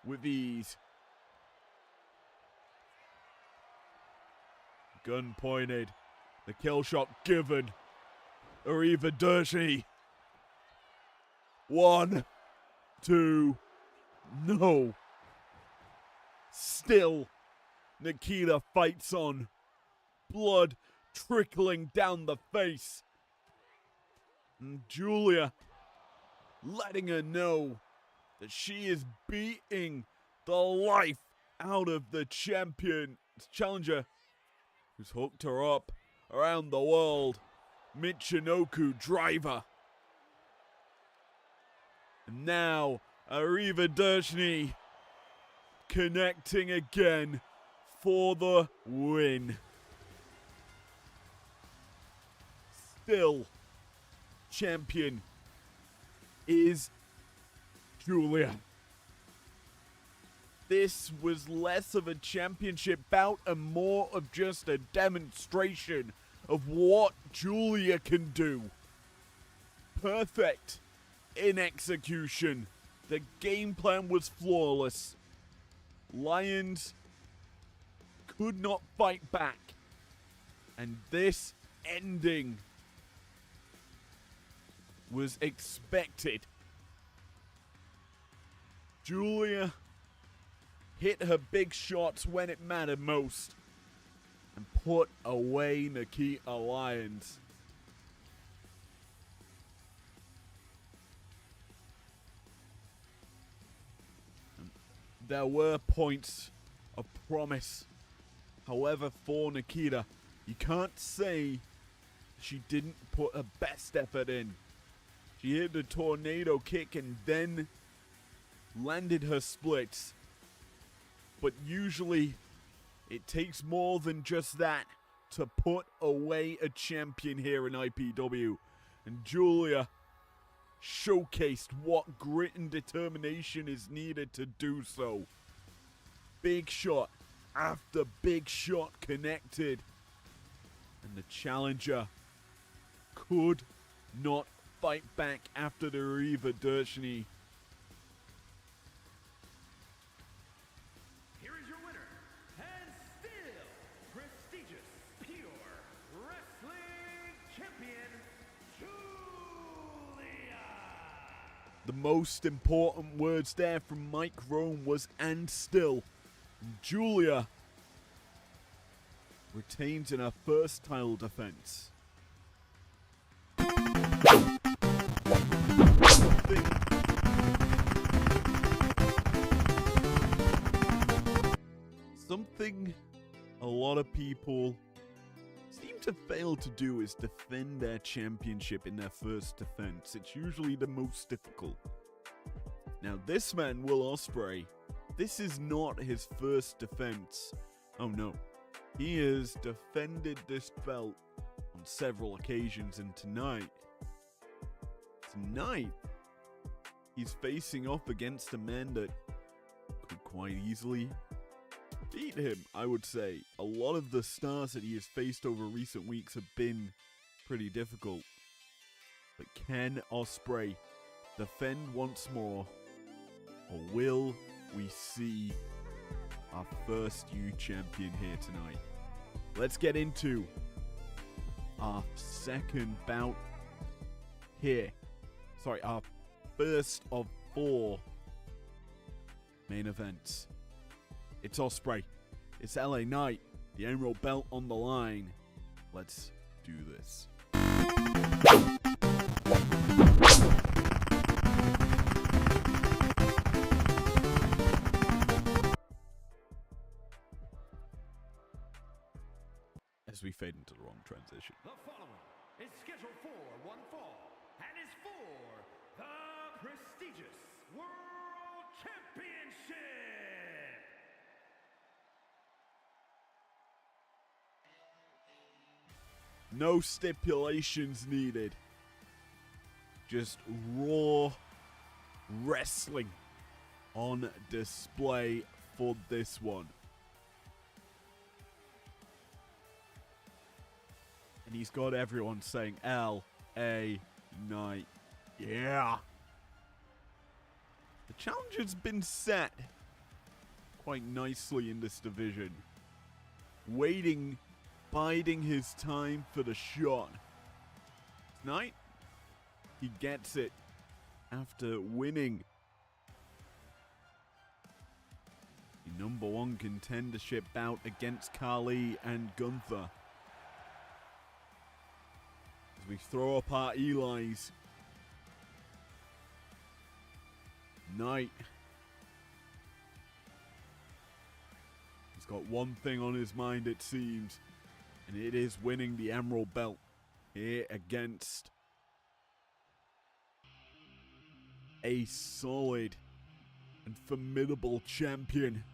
with ease. Gun pointed. The kill shot given. Arrivederci. 1, 2, no. Still, Nikita fights on. Blood trickling down the face. And Julia letting her know that she is beating the life out of the challenger who's hooked her up around the world. Michinoku driver. And now, Arrivederci connecting again for the win. Still, champion is Julia. This was less of a championship bout and more of just a demonstration of what Julia can do. Perfect in execution. The game plan was flawless. Lions could not fight back. And this ending was expected. Julia hit her big shots when it mattered most and put away Nikita Lyons. There were points of promise. However, for Nikita, you can't say she didn't put her best effort in. She hit the tornado kick and then landed her splits. But usually, it takes more than just that to put away a champion here in IPW. And Julia showcased what grit and determination is needed to do so. Big shot after big shot connected. And the challenger could not fight back after the Arrivederci. Here is your winner, and still prestigious pure wrestling champion, Julia. The most important words there from Mike Rome was "and still." Julia retains in her first title defense. Something a lot of people to fail to do is defend their championship in their first defense. It's usually the most difficult. Now, this man, Will Ospreay, this is not his first defense. Oh no. He has defended this belt on several occasions, and tonight, he's facing off against a man that could quite easily beat him, I would say. A lot of the stars that he has faced over recent weeks have been pretty difficult. But can Ospreay defend once more, or will we see our first new champion here tonight? Let's get into our second bout here. Sorry, our first of 4 main events. It's Ospreay. It's LA Knight. The Emerald Belt on the line. Let's do this. As we fade into the wrong transition. The following is scheduled for one fall and is for the prestigious World Championship. No stipulations needed. Just raw wrestling on display for this one. And he's got everyone saying L.A. Knight. Yeah. The challenge has been set quite nicely in this division. Waiting, biding his time for the shot. Tonight, he gets it after winning the #1 contendership bout against Khali and Gunther. We throw up our Eli's. Knight. He's got one thing on his mind, it seems, and it is winning the Emerald Belt here against a solid and formidable champion.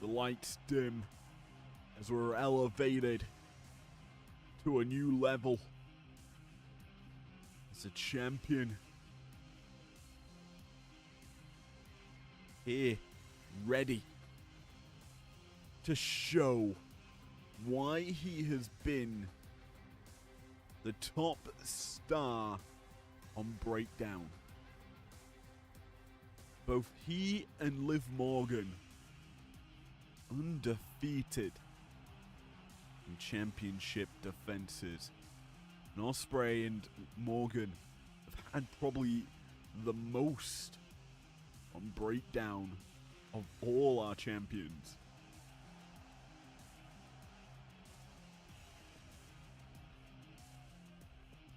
The lights dim as we're elevated to a new level as a champion. Here, ready to show why he has been the top star on Breakdown. Both he and Liv Morgan undefeated in championship defenses. And Ospreay and Morgan have had probably the most on Breakdown of all our champions.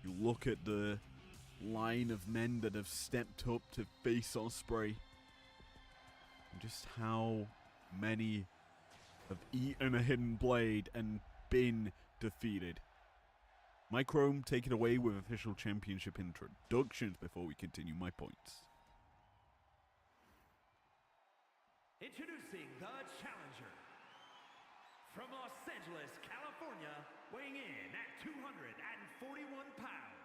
You look at the line of men that have stepped up to face Ospreay, and just how many have eaten a hidden blade and been defeated. Microme, take it away with official championship introductions before we continue my points. Introducing the challenger. From Los Angeles, California, weighing in at 241 pounds,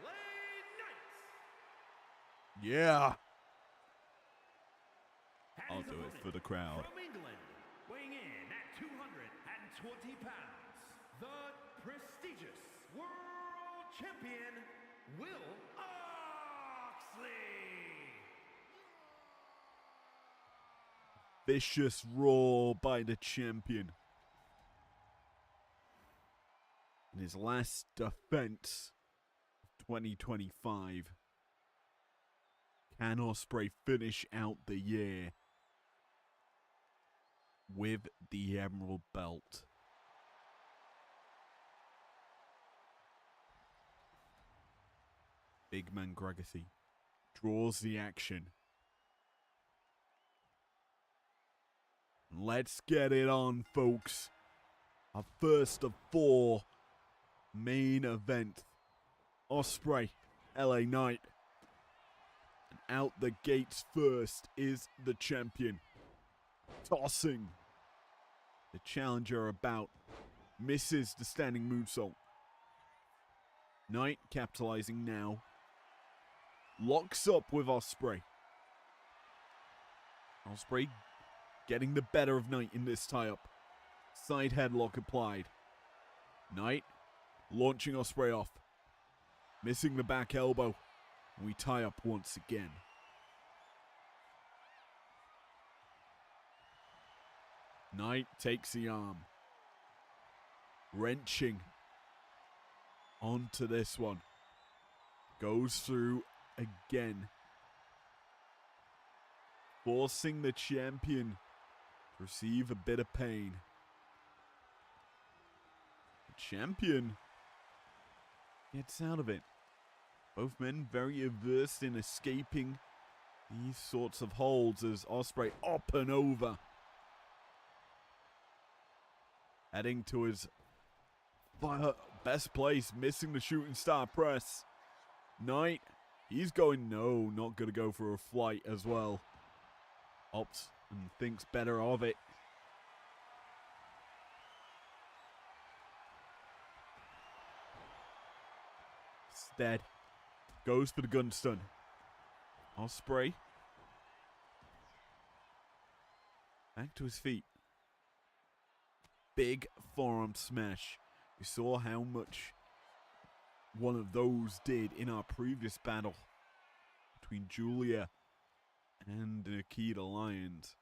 LA Knight. Yeah. And I'll his do it opponent for the crowd. From England, weighing in at 220 pounds, the prestigious world champion, Will Oxley. Vicious roar by the champion. In his last defense of 2025, can Ospreay finish out the year with the Emerald Belt? Big man Gregacy draws the action. Let's get it on, folks. Our first of 4 main event. Ospreay, LA Knight. And out the gates first is the champion. Tossing the challenger about. Misses the standing moonsault. Knight capitalizing now. Locks up with Ospreay. Ospreay getting the better of Knight in this tie-up. Side headlock applied. Knight launching Ospreay off. Missing the back elbow. And we tie up once again. Knight takes the arm. Wrenching onto this one. Goes through again. Forcing the champion to receive a bit of pain. The champion gets out of it. Both men very averse in escaping these sorts of holds as Ospreay up and over. Heading to his best place, missing the shooting star press. Knight, he's going, no, not going to go for a flight as well. Opts and thinks better of it. Instead, goes for the gun stun. Ospreay back to his feet. Big forearm smash. We saw how much one of those did in our previous battle between Julia and Nikita Lyons.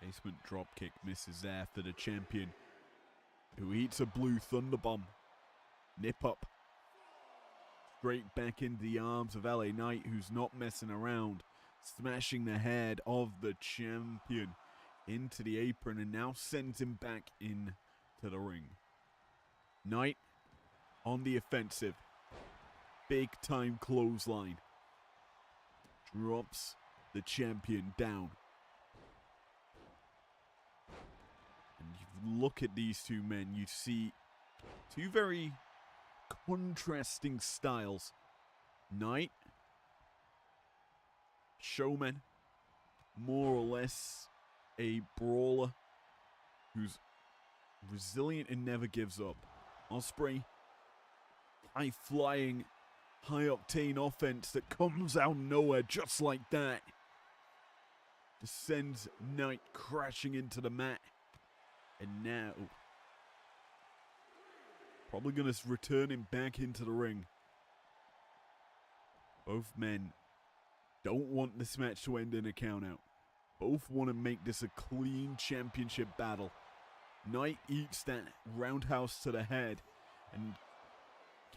Basement dropkick misses there for the champion, who eats a blue thunderbomb. Nip up. Straight back into the arms of LA Knight, who's not messing around. Smashing the head of the champion into the apron and now sends him back in to the ring. Knight on the offensive. Big time clothesline. Drops the champion down. And you look at these two men, you see two very contrasting styles. Knight, showman, more or less a brawler who's resilient and never gives up. Ospreay, high-flying, high-octane offense that comes out of nowhere just like that. Sends Knight crashing into the mat. And now, probably going to return him back into the ring. Both men don't want this match to end in a countout. Both want to make this a clean championship battle. Knight eats that roundhouse to the head and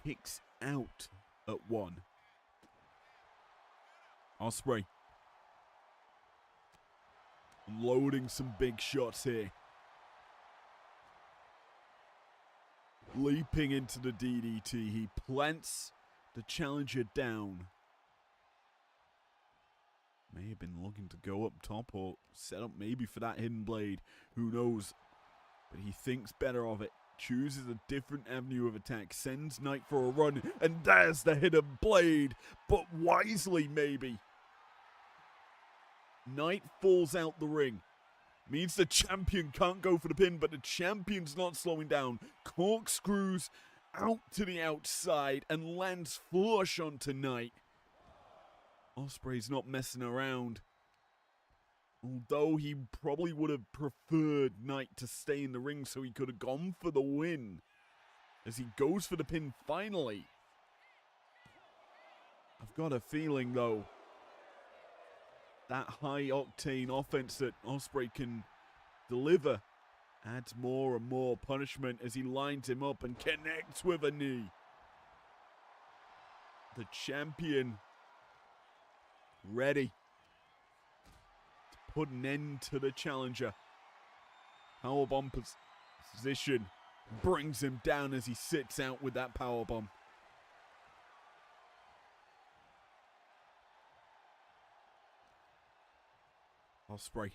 kicks out at 1. Ospreay unloading some big shots here. Leaping into the DDT, he plants the challenger down. May have been looking to go up top or set up maybe for that hidden blade. Who knows? But he thinks better of it. Chooses a different avenue of attack. Sends Knight for a run. And there's the hidden blade. But wisely, maybe. Knight falls out the ring. Means the champion can't go for the pin, but the champion's not slowing down. Corkscrews out to the outside and lands flush onto Knight. Ospreay's not messing around. Although he probably would have preferred Knight to stay in the ring so he could have gone for the win. As he goes for the pin finally. I've got a feeling though, that high-octane offense that Ospreay can deliver adds more and more punishment as he lines him up and connects with a knee. The champion ready to put an end to the challenger. Powerbomb position brings him down as he sits out with that powerbomb. Ospreay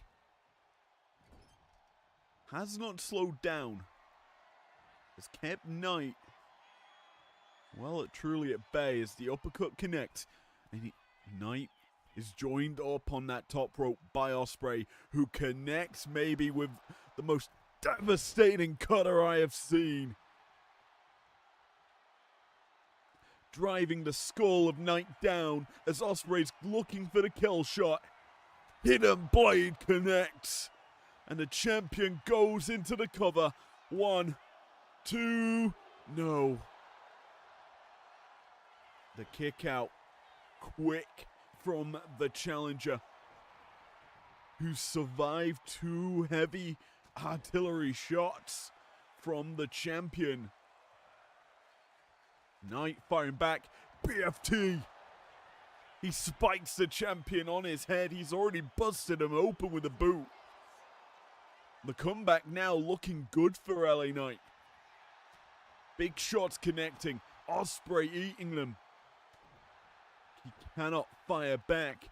has not slowed down. Has kept Knight truly at bay as the uppercut connects. And Knight is joined up on that top rope by Ospreay, who connects maybe with the most devastating cutter I have seen. Driving the skull of Knight down as Ospreay's looking for the kill shot. Hidden blade connects. And the champion goes into the cover. 1, 2, no. The kick out. Quick from the challenger, who survived 2 heavy artillery shots from the champion. Knight firing back. BFT. He spikes the champion on his head. He's already busted him open with a boot. The comeback now looking good for LA Knight. Big shots connecting. Ospreay eating them. He cannot fire back,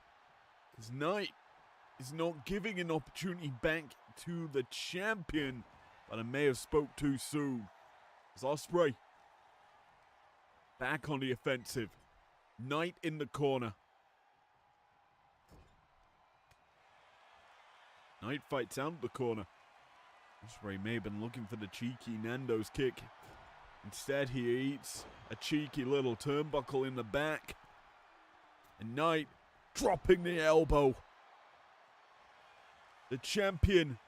because Knight is not giving an opportunity back to the champion. But I may have spoke too soon. As Ospreay back on the offensive. Knight in the corner. Knight fights out the corner. Ospreay may have been looking for the cheeky Nando's kick. Instead, he eats a cheeky little turnbuckle in the back. And Knight dropping the elbow. The champion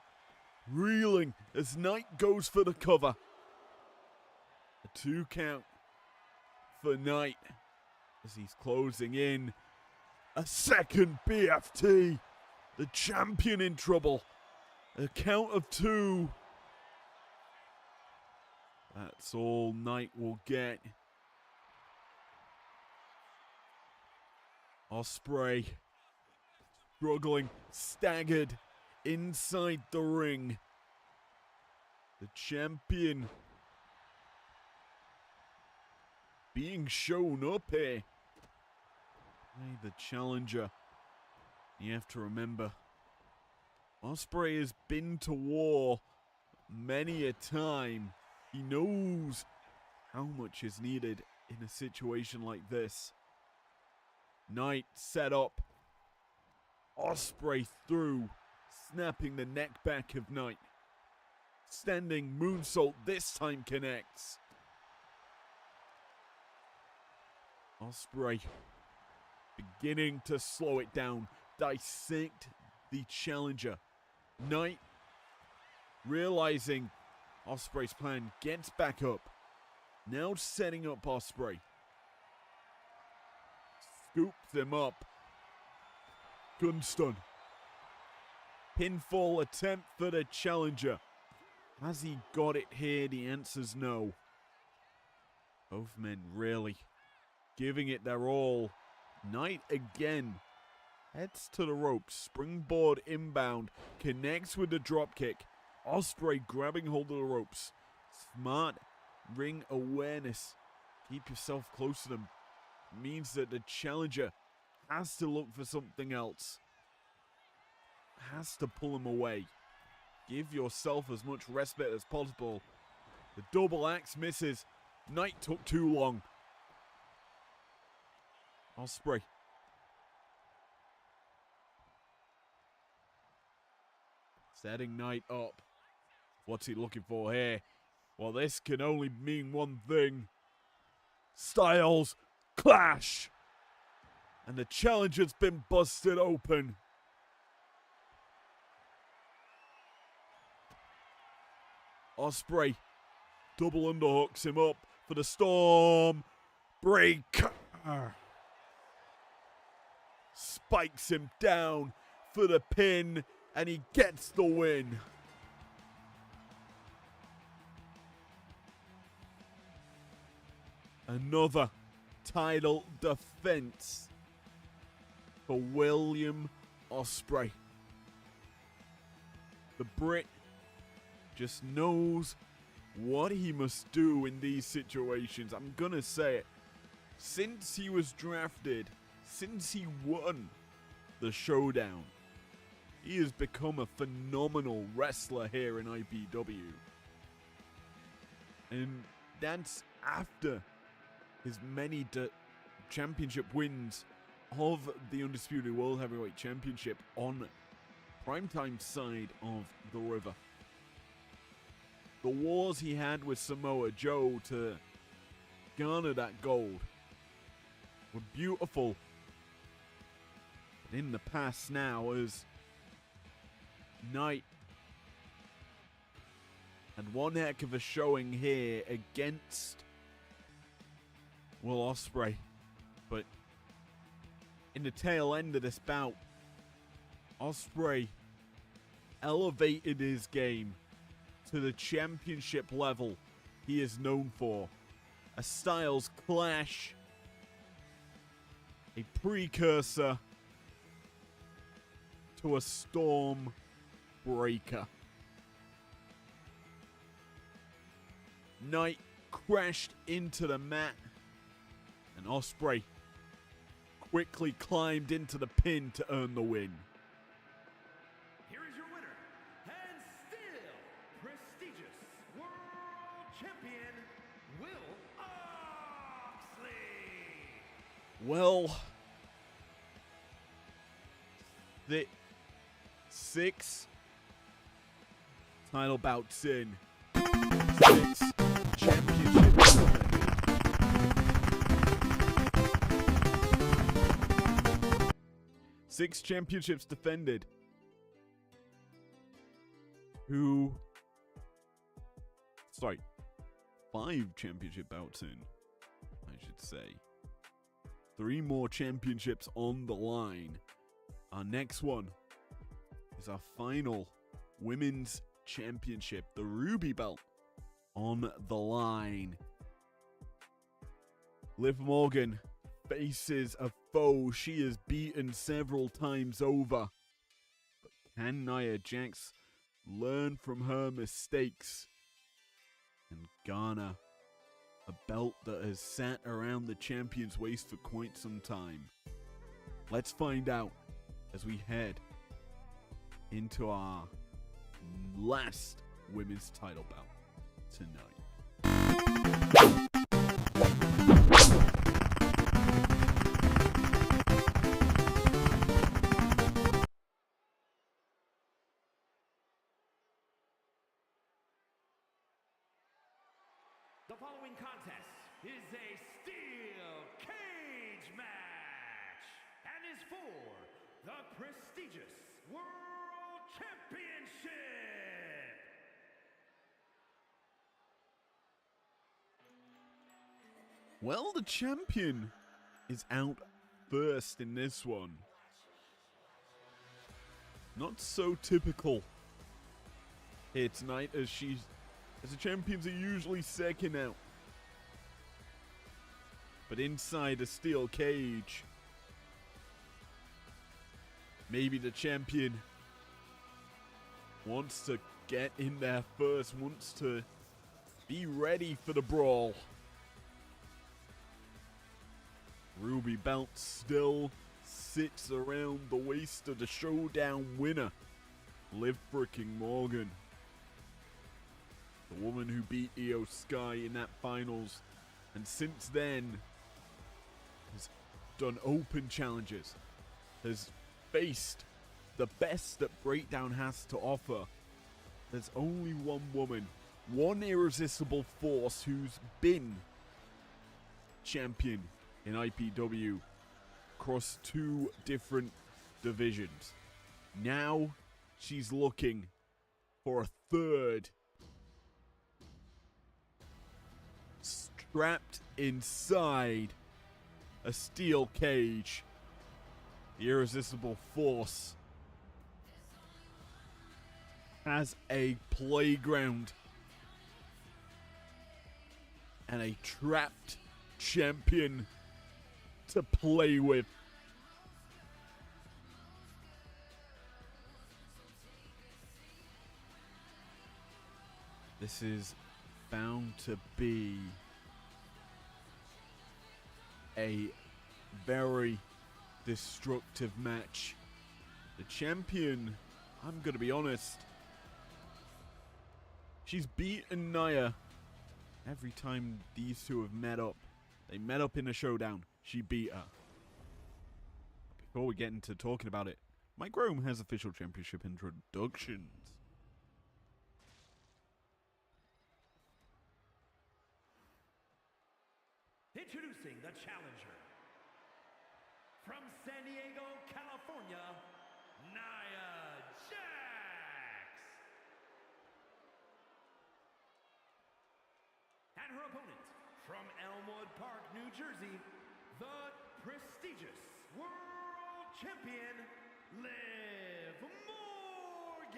reeling as Knight goes for the cover. A 2 count for Knight as he's closing in. A second BFT. The champion in trouble. A count of 2. That's all Knight will get. Ospreay struggling, staggered inside the ring. The champion being shown up here. Hey, the challenger. You have to remember, Ospreay has been to war many a time. He knows how much is needed in a situation like this. Knight set up. Ospreay through, snapping the neck back of Knight. Standing moonsault this time connects. Ospreay beginning to slow it down, dissect the challenger. Knight realizing Ospreay's plan, gets back up. Now setting up Ospreay. Scoops him up. Gun stun. Pinfall attempt for the challenger. Has he got it here? The answer's no. Both men really giving it their all. Knight again heads to the ropes. Springboard inbound. Connects with the dropkick. Ospreay grabbing hold of the ropes. Smart ring awareness. Keep yourself close to them. Means that the challenger has to look for something else. Has to pull him away. Give yourself as much respite as possible. The double axe misses. Knight took too long. Ospreay. Setting Knight up. What's he looking for here? Well, this can only mean one thing. Styles clash. And the challenger's been busted open. Ospreay double underhooks him up for the storm breaker. Spikes him down for the pin, and he gets the win. Another title defense for William Ospreay. The Brit just knows what he must do in these situations. I'm gonna say it. Since he was drafted, since he won the showdown He has become a phenomenal wrestler here in IPW. And that's after his many championship wins of the Undisputed World Heavyweight Championship on primetime side of the river. The wars he had with Samoa Joe to garner that gold were beautiful. But in the past now, as Knight had one heck of a showing here against Will Ospreay. But in the tail end of this bout, Ospreay elevated his game to the championship level he is known for. A Styles Clash, a precursor to a Storm Breaker. Knight crashed into the mat, and Ospreay quickly climbed into the pin to earn the win. Here is your winner, and still prestigious World Champion, Will Oxley. Well, the 6 title bouts in, 6 championships defended. 6 championships defended. Sorry, 5 championship bouts in, I should say. 3 more championships on the line. Our next one is our final women's championship, the Ruby Belt, on the line. Liv Morgan faces a foe she has beaten several times over. But can Nia Jax learn from her mistakes and garner a belt that has sat around the champion's waist for quite some time? Let's find out as we head into our last women's title bout tonight. The following contest is a steel cage match and is for the prestigious World Championship. Well, the champion is out first in this one. Not so typical here tonight, as the champions are usually second out. But inside a steel cage, maybe the champion wants to get in there first, wants to be ready for the brawl. Ruby Belt still sits around the waist of the showdown winner, Liv frickin' Morgan. The woman who beat Io Sky in that finals, and since then has done open challenges, has faced the best that Breakdown has to offer. There's only one woman, one irresistible force who's been champion in IPW across 2 different divisions. Now she's looking for a third. Strapped inside a steel cage, the irresistible force has a playground and a trapped champion to play with. This is bound to be a very destructive match. The champion I'm going to be honest. She's beaten Nia every time these two have met up. They met up in a showdown. She beat her. Before we get into talking about it, Mike Rome has official championship introductions. Introducing the challenger. From San Diego, California, Nia Jax. And her opponent, from Elmwood Park, New Jersey, the prestigious World Champion, Liv Morgan.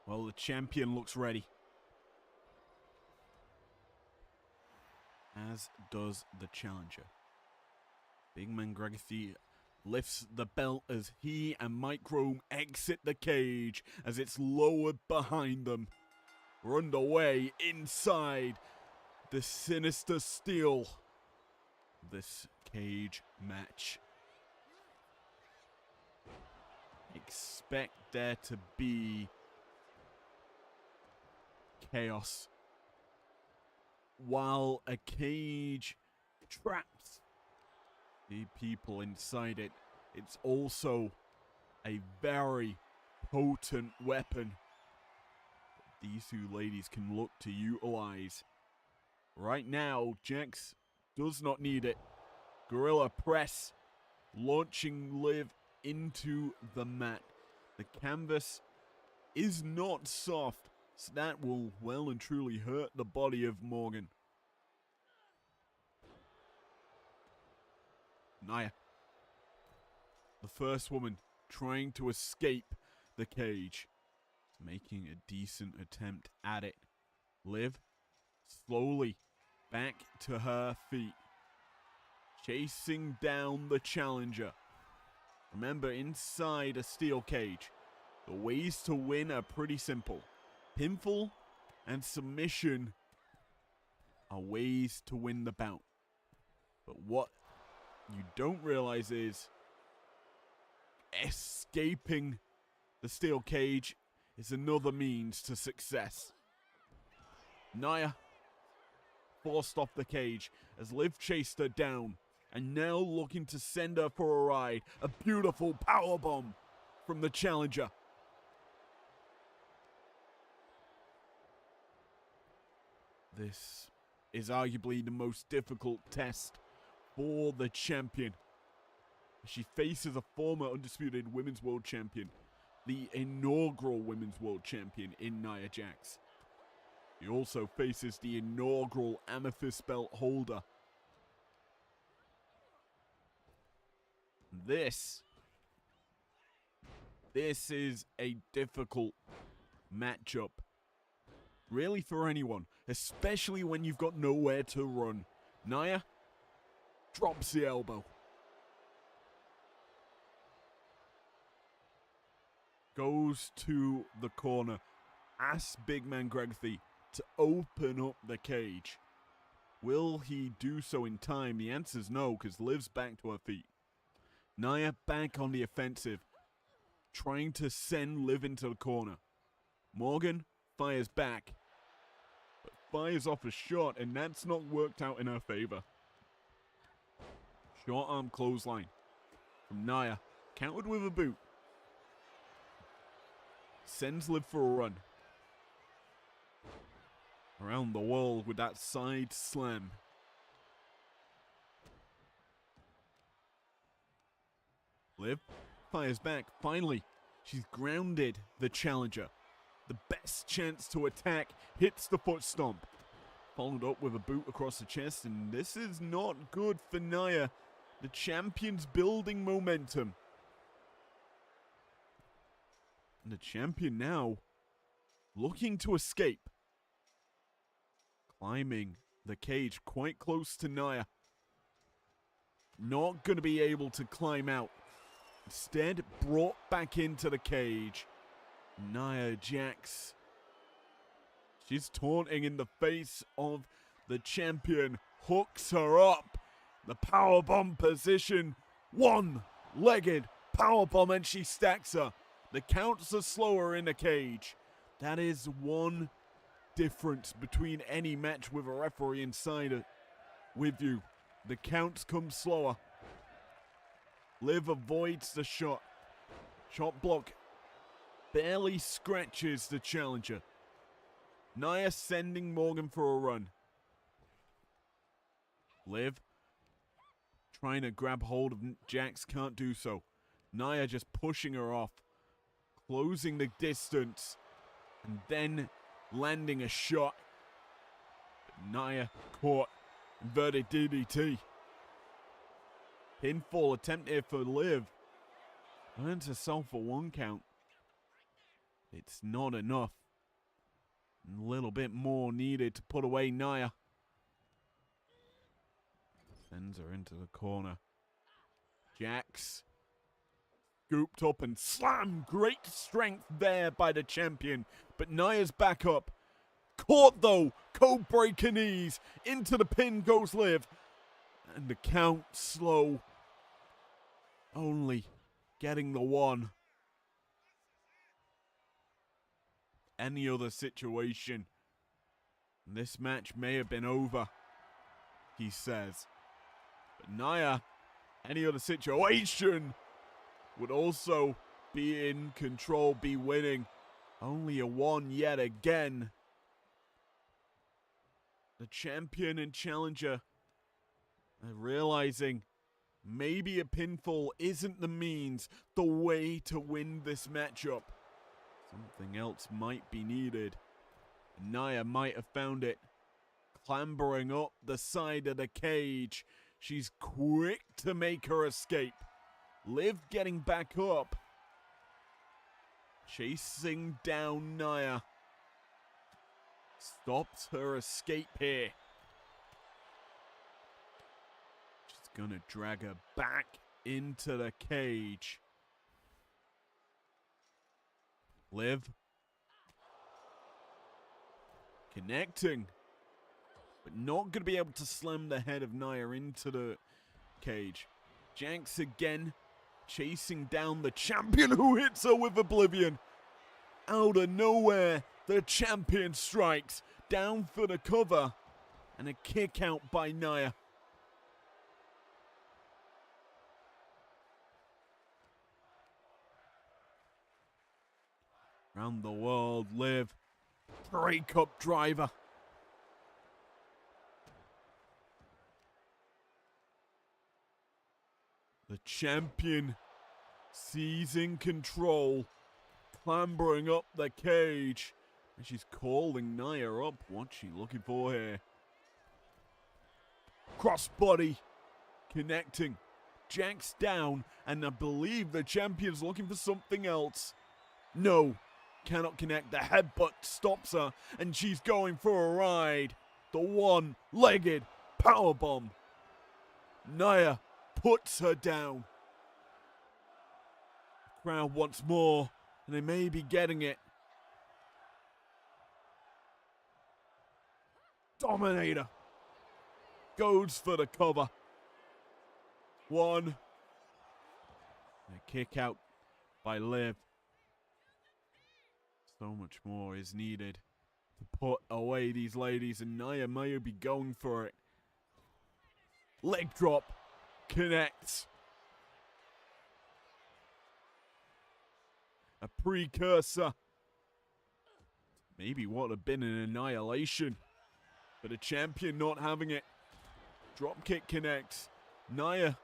Well, the champion looks ready. As does the challenger. Big Man Gregory lifts the belt as he and Mike Rome exit the cage as it's lowered behind them. We're underway inside the sinister steel. This cage match. Expect there to be chaos. While a cage traps the people inside it, it's also a very potent weapon that these two ladies can look to utilize. Right now, Jax does not need it. Gorilla press, launching Liv into the mat. The canvas is not soft, so that will well and truly hurt the body of Morgan. Nia, the first woman trying to escape the cage, making a decent attempt at it. Liv, slowly back to her feet, chasing down the challenger. Remember, inside a steel cage, the ways to win are pretty simple. Pinfall and submission are ways to win the bout. But what you don't realize is escaping the steel cage is another means to success. Nia forced off the cage as Liv chased her down and now looking to send her for a ride. A beautiful powerbomb from the challenger. This is arguably the most difficult test for the champion. She faces a former undisputed Women's World Champion, the inaugural Women's World Champion in Nia Jax. He also faces the inaugural Amethyst Belt holder. This is a difficult matchup. Really for anyone, especially when you've got nowhere to run. Nia drops the elbow. Goes to the corner. Asks Big Man Gregory to open up the cage. Will he do so in time? The answer's no, because Liv's back to her feet. Nia back on the offensive, trying to send Liv into the corner. Morgan fires back, but fires off a shot, and that's not worked out in her favor. Short arm clothesline from Nia, countered with a boot. Sends Liv for a run. Around the world with that side slam. Liv fires back. Finally, she's grounded the challenger. The best chance to attack, hits the foot stomp. Followed up with a boot across the chest, and this is not good for Nia. The champion's building momentum. And the champion now looking to escape. Climbing the cage quite close to Nia. Not going to be able to climb out. Instead, brought back into the cage. Nia Jax. She's taunting in the face of the champion. Hooks her up. The powerbomb position One-legged powerbomb, and she stacks her. The counts are slower in the cage. That is one difference between any match with a referee inside it with you. The counts come slower. Liv avoids the shot. Shot block barely scratches the challenger. Nia sending Morgan for a run. Liv trying to grab hold of Jax, can't do so. Nia just pushing her off, closing the distance, and then landing a shot. Nia caught. Inverted DDT. Pinfall attempt here for Liv. Earns herself a 1 count. It's not enough. A little bit more needed to put away Nia. Sends her into the corner. Jax scooped up and slammed. Great strength there by the champion. But Nia's back up. Caught though. Code breaker knees. Into the pin goes Liv. And the count slow. Only getting the 1. Any other situation, this match may have been over, he says. But Nia, any other situation, would also be in control, be winning. Only a 1 yet again. The champion and challenger are realizing maybe a pinfall isn't the means, the way to win this matchup. Something else might be needed. Nia might have found it. Clambering up the side of the cage. She's quick to make her escape. Liv getting back up. Chasing down Nia. Stops her escape here. Just gonna drag her back into the cage. Liv connecting, but not going to be able to slam the head of Nia into the cage. Jax again chasing down the champion, who hits her with Oblivion. Out of nowhere, the champion strikes down for the cover, and a kick out by Nia. Around the world, Liv. Breakup driver. The champion seizing control. Clambering up the cage. And she's calling Nia up. What's she looking for here? Crossbody. Connecting. Jax down. And I believe the champion's looking for something else. No. Cannot connect. The headbutt stops her, and she's going for a ride. The one-legged powerbomb. Nia puts her down. The crowd wants more, and they may be getting it. Dominator goes for the cover. 1. And a kick out by Liv. So much more is needed to put away these ladies, and Nia may be going for it. Leg drop. Connects. A precursor. Maybe what would have been an annihilation. But a champion not having it. Dropkick connects. Nia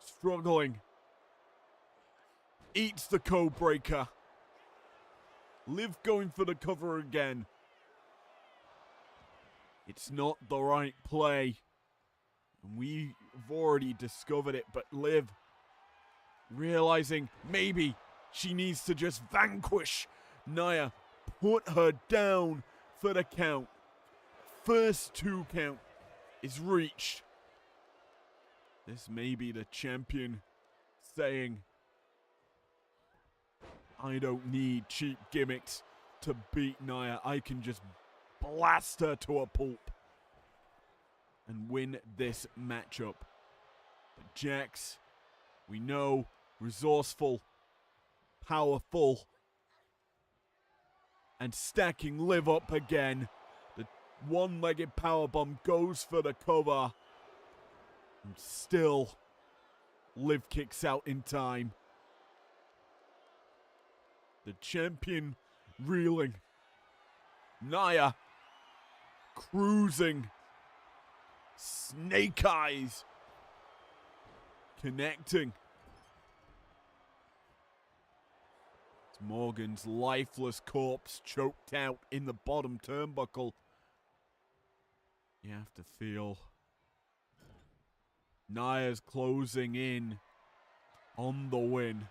struggling. Eats the code breaker. Liv going for the cover again. It's not the right play. And we've already discovered it, but Liv realizing maybe she needs to just vanquish Nia. Put her down for the count. First 2 count is reached. This may be the champion saying, I don't need cheap gimmicks to beat Nia. I can just blast her to a pulp and win this matchup. But Jax We know, resourceful, powerful, and stacking Liv up again. The one-legged powerbomb goes for the cover. And still, Liv kicks out in time. The champion reeling. Nia cruising. Snake eyes. Connecting. It's Morgan's lifeless corpse choked out in the bottom turnbuckle. You have to feel Nia's closing in on the win.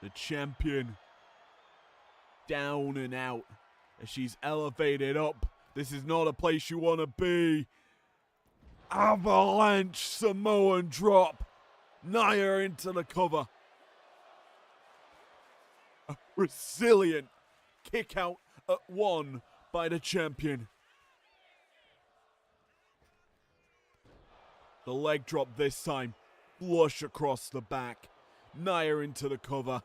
The champion down and out as she's elevated up. This is not a place you want to be. Avalanche Samoan drop. Nia into the cover. A resilient kick out at one by the champion. The leg drop this time. Flush across the back. Nia into the cover.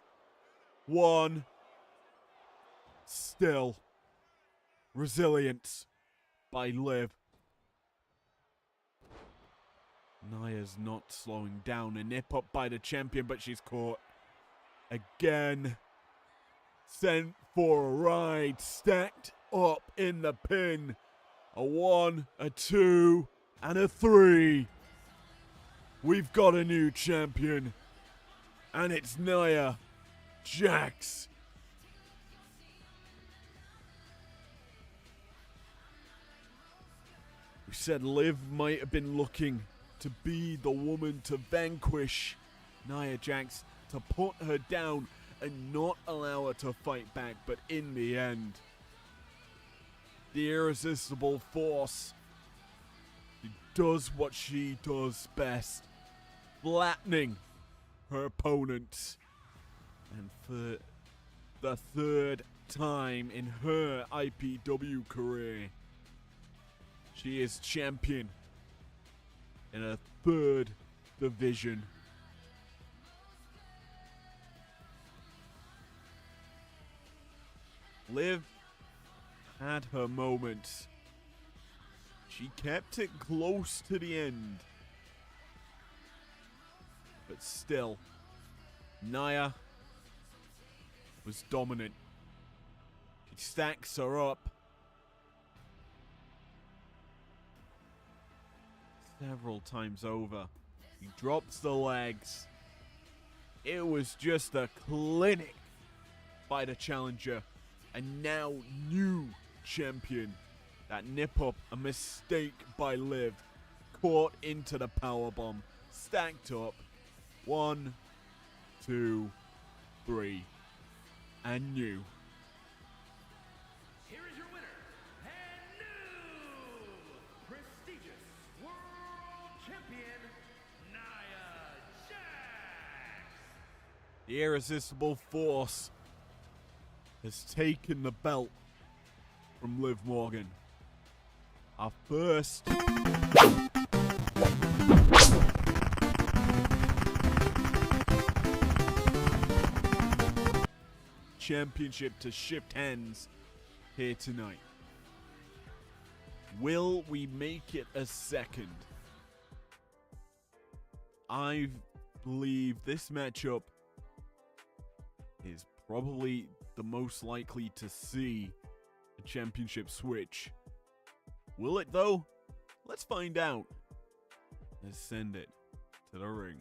One. Still. Resilience by Liv. Nia's not slowing down. A nip up by the champion, but she's caught. Again. Sent for a ride. Stacked up in the pin. A 1, a 2, and a 3. We've got a new champion. And it's Nia Jax. We said Liv might have been looking to be the woman to vanquish Nia Jax, to put her down and not allow her to fight back, but in the end, the irresistible force does what she does best, flattening her opponent. And for the third time in her IPW career, she is champion in a third division. Liv had her moments. She kept it close to the end. But still, Nia was dominant. She stacks her up. Several times over. He drops the legs. It was just a clinic by the challenger. And now new champion. That nip up, a mistake by Liv. Caught into the powerbomb. Stacked up. 1, 2, 3. And new. Here is your winner, and new prestigious world champion, Nia Jax. The irresistible force has taken the belt from Liv Morgan. Our first championship to shift hands here tonight. Will we make it a second? I believe this matchup is probably the most likely to see a championship switch. Will it though? Let's find out. Let's send it to the ring.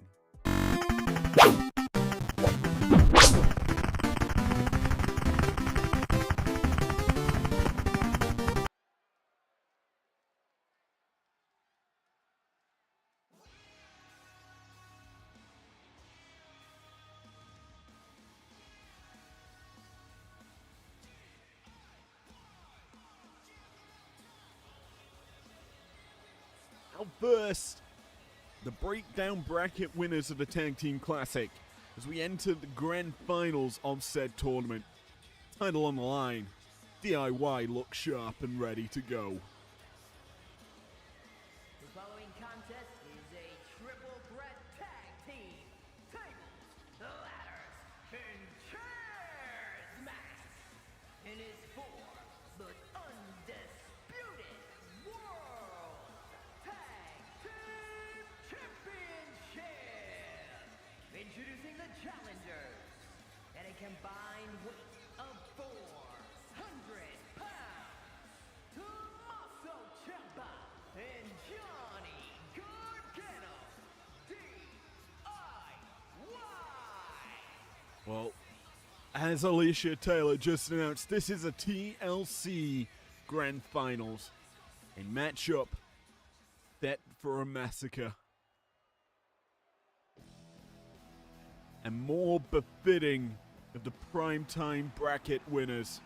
Now first, the breakdown bracket winners of the Tag Team Classic as we enter the grand finals of said tournament. Title on the line, DIY look sharp and ready to go. The following contest is a triple threat tag team As Alicia Taylor just announced, this is a TLC Grand Finals. A matchup set for a massacre. And more befitting of the primetime bracket winners.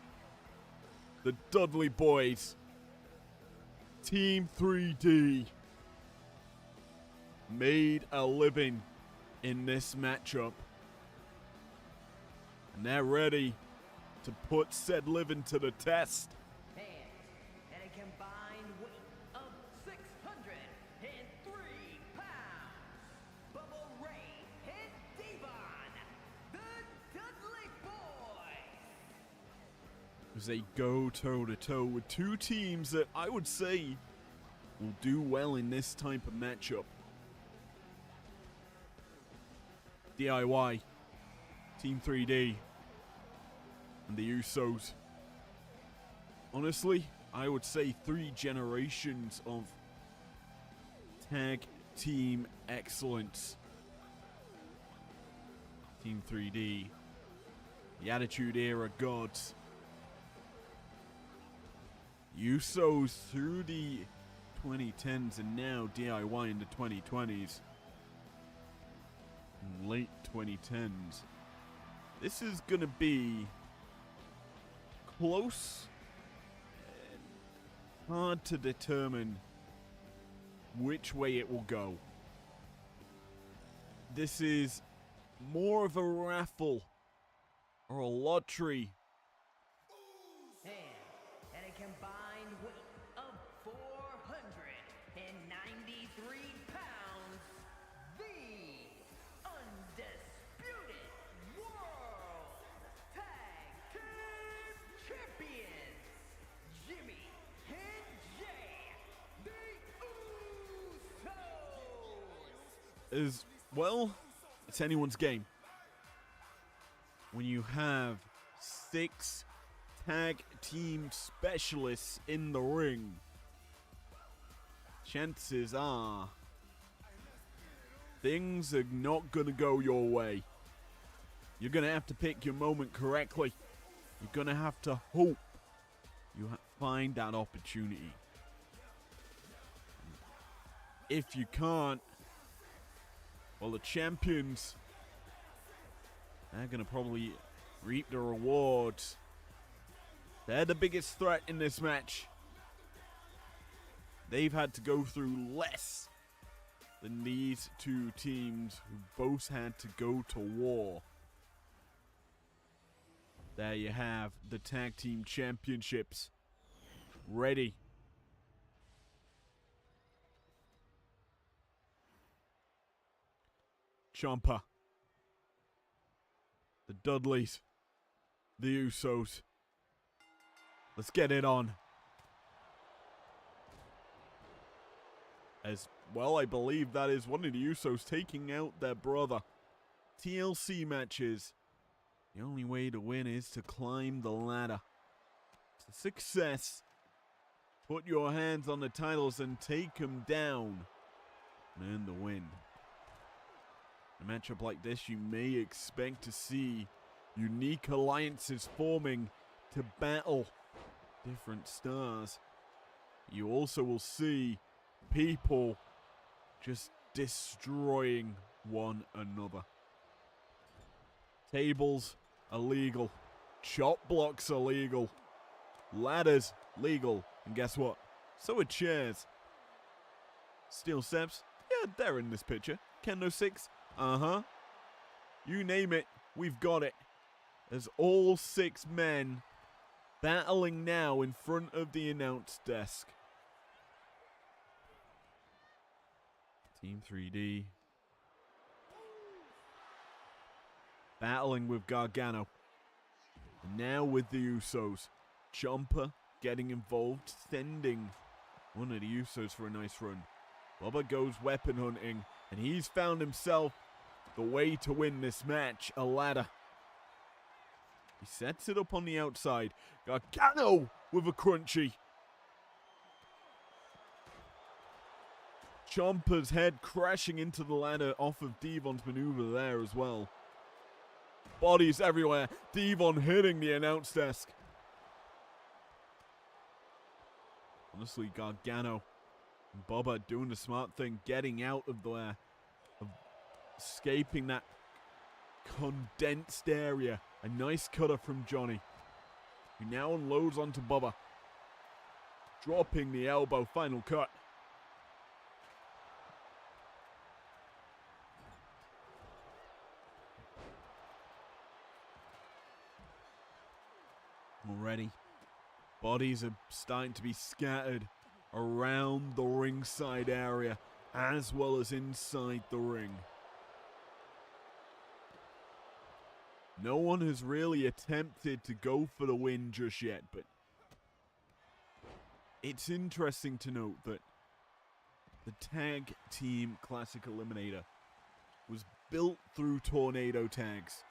The Dudley Boys. Team 3D. Made a living in this matchup. And they're ready to put said living to the test. And a combined weight of 603 pounds, Bubble Ray and Devon, the Dudley Boys. As they go toe-to-toe with two teams that I would say will do well in this type of matchup. DIY, Team 3D, and the Usos. Honestly, I would say 3 generations of tag team excellence. Team 3D, the Attitude Era gods. Usos through the 2010s and now DIY in the 2020s. And late 2010s. This is going to be close and hard to determine which way it will go. This is more of a raffle or a lottery. And a combined weight of 493 pounds, the undisputed World Tag Team Champions, Jimmy and Jay, the Usos. As well, it's anyone's game. When you have 6 tag team specialists in the ring, chances are things are not going to go your way. You're going to have to pick your moment correctly. You're going to have to hope you find that opportunity. If you can't, well, the champions, they're going to probably reap the rewards. They're the biggest threat in this match. They've had to go through less than these two teams who both had to go to war. There you have the tag team championships ready. Ciampa, the Dudleys, the Usos. Let's get it on. As well, I believe that is one of the Usos taking out their brother. TLC matches. The only way to win is to climb the ladder to success. Put your hands on the titles and take them down and earn the win. In a matchup like this, you may expect to see unique alliances forming to battle different stars. You also will see people just destroying one another. Tables illegal. Chop blocks illegal. Ladders legal. And guess what? So are chairs. Steel steps? Yeah, they're in this picture. Kendo 6? Uh-huh. You name it, we've got it. As all 6 men battling now in front of the announce desk. Team 3D battling with Gargano. And now with the Usos. Ciampa getting involved, sending one of the Usos for a nice run. Bubba goes weapon hunting, and he's found himself the way to win this match, a ladder. He sets it up on the outside. Gargano with a crunchy. Ciampa's head crashing into the ladder off of Devon's maneuver there as well. Bodies everywhere. Devon hitting the announce desk. Honestly, Gargano and Bubba doing the smart thing, getting out of there, escaping that condensed area. A nice cutter from Johnny, who now unloads onto Bubba. Dropping the elbow, final cut. Already, bodies are starting to be scattered around the ringside area, as well as inside the ring. No one has really attempted to go for the win just yet, but it's interesting to note that the Tag Team Classic Eliminator was built through tornado tags.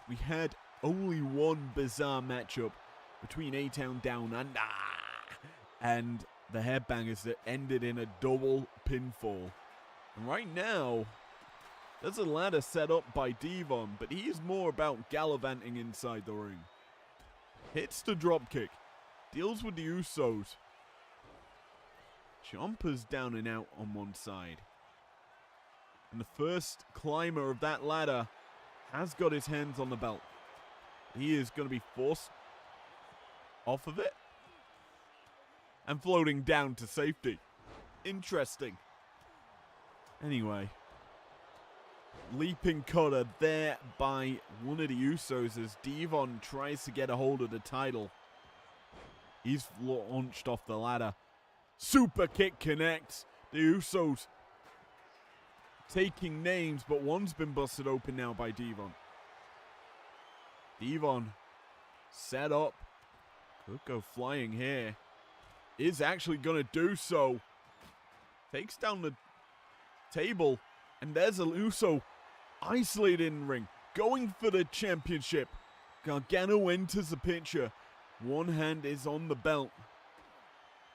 We had only one bizarre matchup between A-Town Down Under and the Headbangers that ended in a double pinfall. And right now, there's a ladder set up by Devon, but he is more about gallivanting inside the ring. Hits the dropkick, deals with the Usos. Ciampa's down and out on one side. And the first climber of that ladder has got his hands on the belt. He is going to be forced off of it and floating down to safety. Interesting. Anyway, leaping cutter there by one of the Usos as Devon tries to get a hold of the title. He's launched off the ladder. Super kick connects. The Usos taking names, but one's been busted open now by Devon. Devon set up. Could go flying here. Is actually going to do so. Takes down the table. And there's a Uso isolated in the ring. Going for the championship. Gargano enters the picture. One hand is on the belt.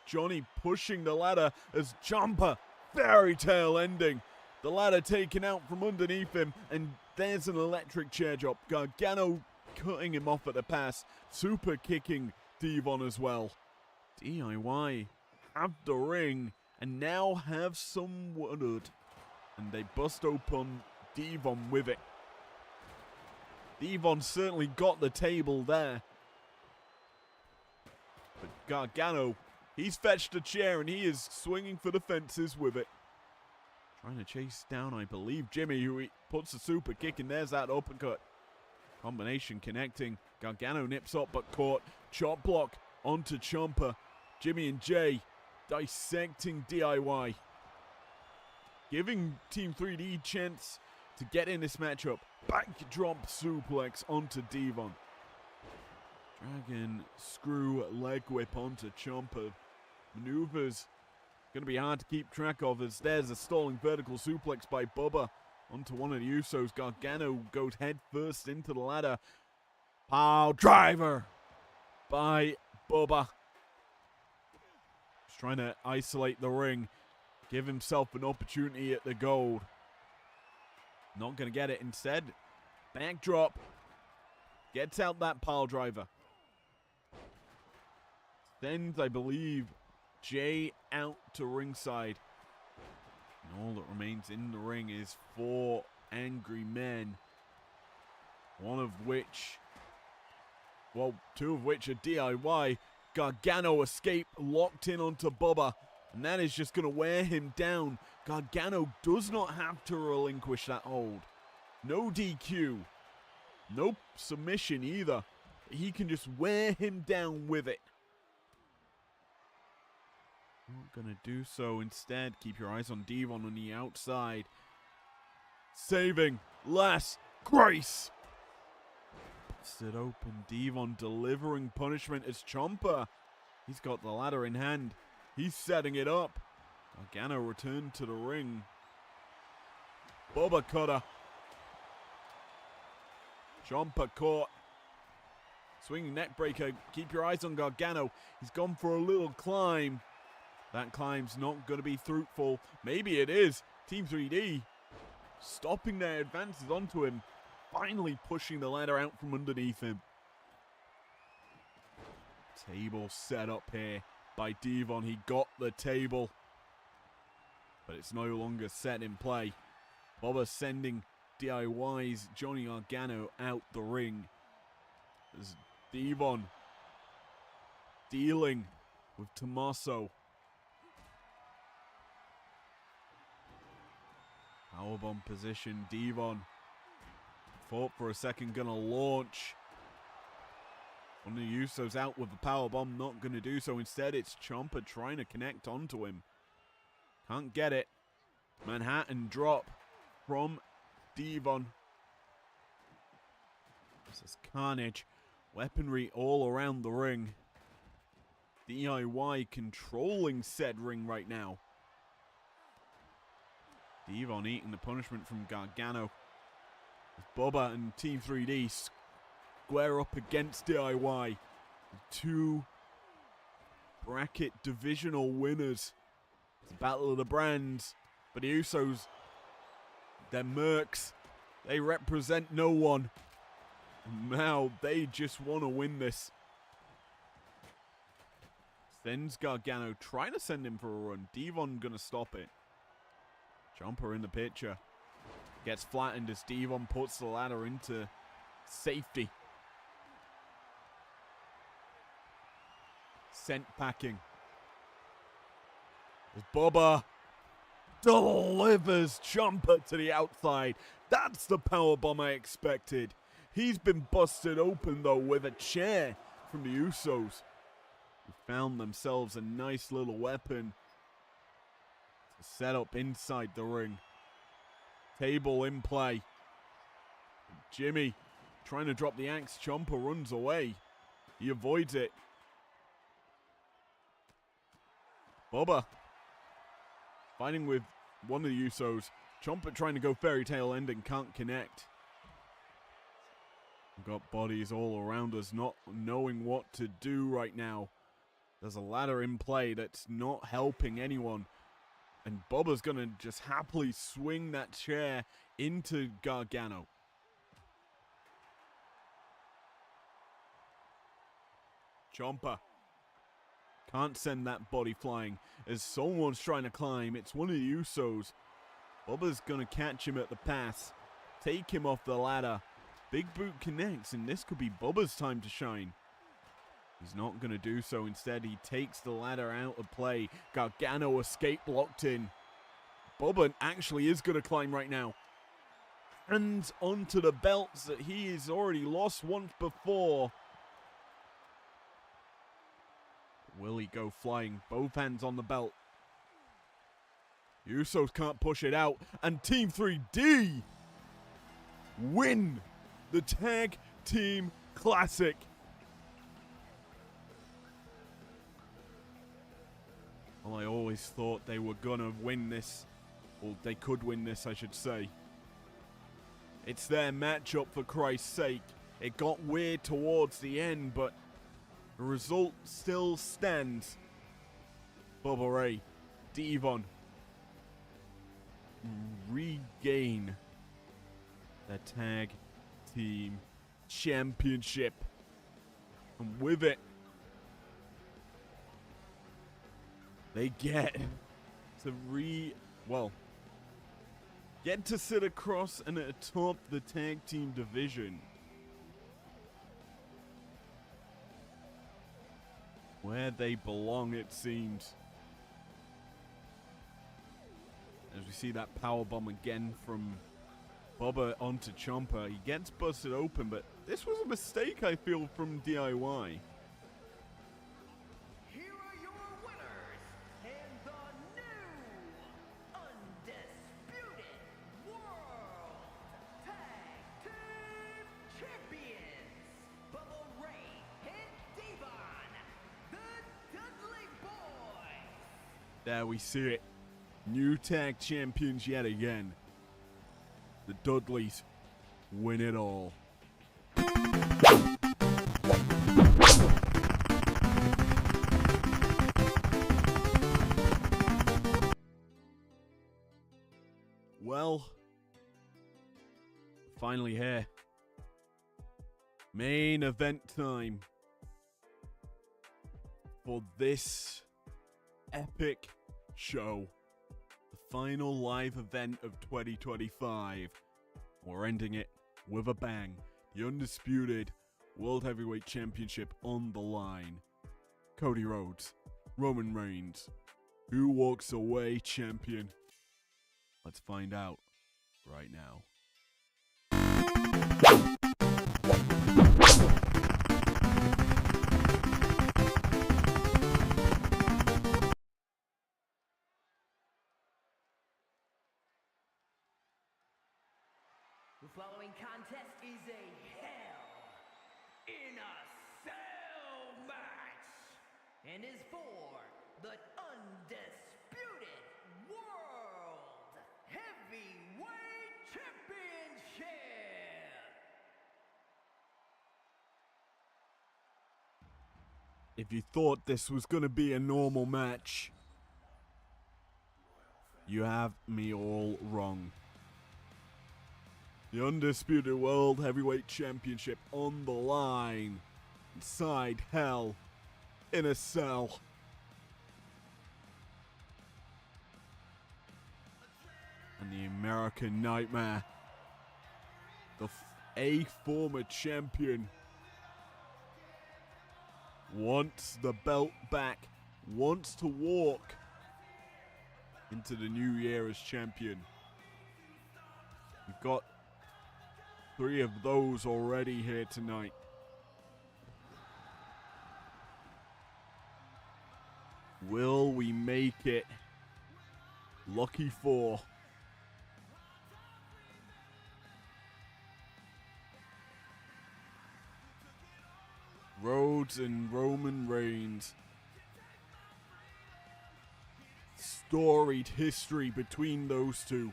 Johnny pushing the ladder as Ciampa. Fairy tale ending. The ladder taken out from underneath him. And there's an electric chair drop. Gargano cutting him off at the pass. Super kicking Devon as well. DIY have the ring and now have some wood. And they bust open Devon with it. Devon certainly got the table there. But Gargano, he's fetched a chair and he is swinging for the fences with it. Trying to chase down, I believe, Jimmy, who he puts a super kick, and there's that uppercut. Combination connecting. Gargano nips up but caught. Chop block onto Ciampa. Jimmy and Jay dissecting DIY. Giving Team 3D a chance to get in this matchup. Backdrop suplex onto Devon. Dragon screw leg whip onto Ciampa. Maneuvers going to be hard to keep track of as there's a stalling vertical suplex by Bubba onto one of the Usos. Gargano goes head first into the ladder. Pile driver by Bubba. Just trying to isolate the ring. Give himself an opportunity at the gold. Not going to get it. Instead, backdrop. Gets out that pile driver. Sends, I believe, Jay out to ringside. And all that remains in the ring is 4 angry men. One of which, well, 2 of which are DIY. Gargano escape locked in onto Bubba. And that is just going to wear him down. Gargano does not have to relinquish that hold. No DQ. No submission either. He can just wear him down with it. Not going to do so. Instead, keep your eyes on Devon on the outside. Saving last grace. Busted open. Devon delivering punishment as Ciampa. He's got the ladder in hand. He's setting it up. Gargano returned to the ring. Bubba cutter. Ciampa caught. Swinging neck breaker. Keep your eyes on Gargano. He's gone for a little climb. That climb's not going to be fruitful. Maybe it is. Team 3D stopping their advances onto him. finally pushing the ladder out from underneath him. Table set up here by Devon. He got the table, but it's no longer set in play. Bubba sending DIY's Johnny Gargano out the ring. As Devon dealing with Tommaso. Powerbomb position. Devon fought for a second, gonna launch. One of the Usos out with the powerbomb, not gonna do so. Instead, it's Ciampa trying to connect onto him. Can't get it. Manhattan drop from Devon. This is carnage. Weaponry all around the ring. DIY controlling said ring right now. Devon eating the punishment from Gargano. Bubba and Team 3D square up against DIY. Two bracket divisional winners. It's a battle of the brands. But the Usos, they're mercs. They represent no one. Now they just want to win this. Sends Gargano, trying to send him for a run. Devon gonna stop it. Ciampa in the picture. Gets flattened as Devon puts the ladder into safety. Sent packing. As Bubba delivers Ciampa to the outside. That's the powerbomb I expected. He's been busted open though with a chair from the Usos, who found themselves a nice little weapon to set up inside the ring. Table in play. Jimmy trying to drop the axe. Ciampa runs away. He avoids it. Bubba fighting with one of the Usos. Ciampa trying to go fairy tale ending, can't connect. We've got bodies all around us, not knowing what to do right now. There's a ladder in play that's not helping anyone. And Bubba's going to just happily swing that chair into Gargano. Ciampa can't send that body flying as someone's trying to climb. It's one of the Usos. Bubba's going to catch him at the pass, take him off the ladder. Big boot connects, and this could be Bubba's time to shine. He's not going to do so. Instead, he takes the ladder out of play. Gargano escape locked in. Bubba actually is going to climb right now. Hands onto the belts that he has already lost once before. Will he go flying? Both hands on the belt. Usos can't push it out. And Team 3D win the Tag Team Classic. Well, I always thought they were gonna win this. Or they could win this, I should say. It's their matchup, for Christ's sake. It got weird towards the end, but the result still stands. Bubba Ray, Devon regain the Tag Team Championship. And with it, they get to get to sit across and atop the tag team division, where they belong, it seems. As we see that powerbomb again from Bubba onto Ciampa. He gets busted open, but this was a mistake, I feel, from DIY. Here are your winners and the new undisputed World Tag Team Champions, Bubba Ray and Devon, the Dudley Boys. There we see it. New tag champions yet again. The Dudleys win it all. Well, finally here. Main event time for this epic show. The final live event of 2025. We're ending it with a bang. The undisputed World Heavyweight Championship on the line. Cody Rhodes, Roman Reigns. Who walks away champion? Let's find out right now. The following contest is a Hell in a Cell match and is for the undisputed World Heavyweight Championship. If you thought this was going to be a normal match, you have me all wrong. The undisputed World Heavyweight Championship on the line, inside Hell in a Cell. And the American Nightmare, a former champion, wants the belt back, wants to walk into the new year as champion. We've got 3 of those already here tonight. Will we make it lucky 4? Rhodes and Roman Reigns. Storied history between those two.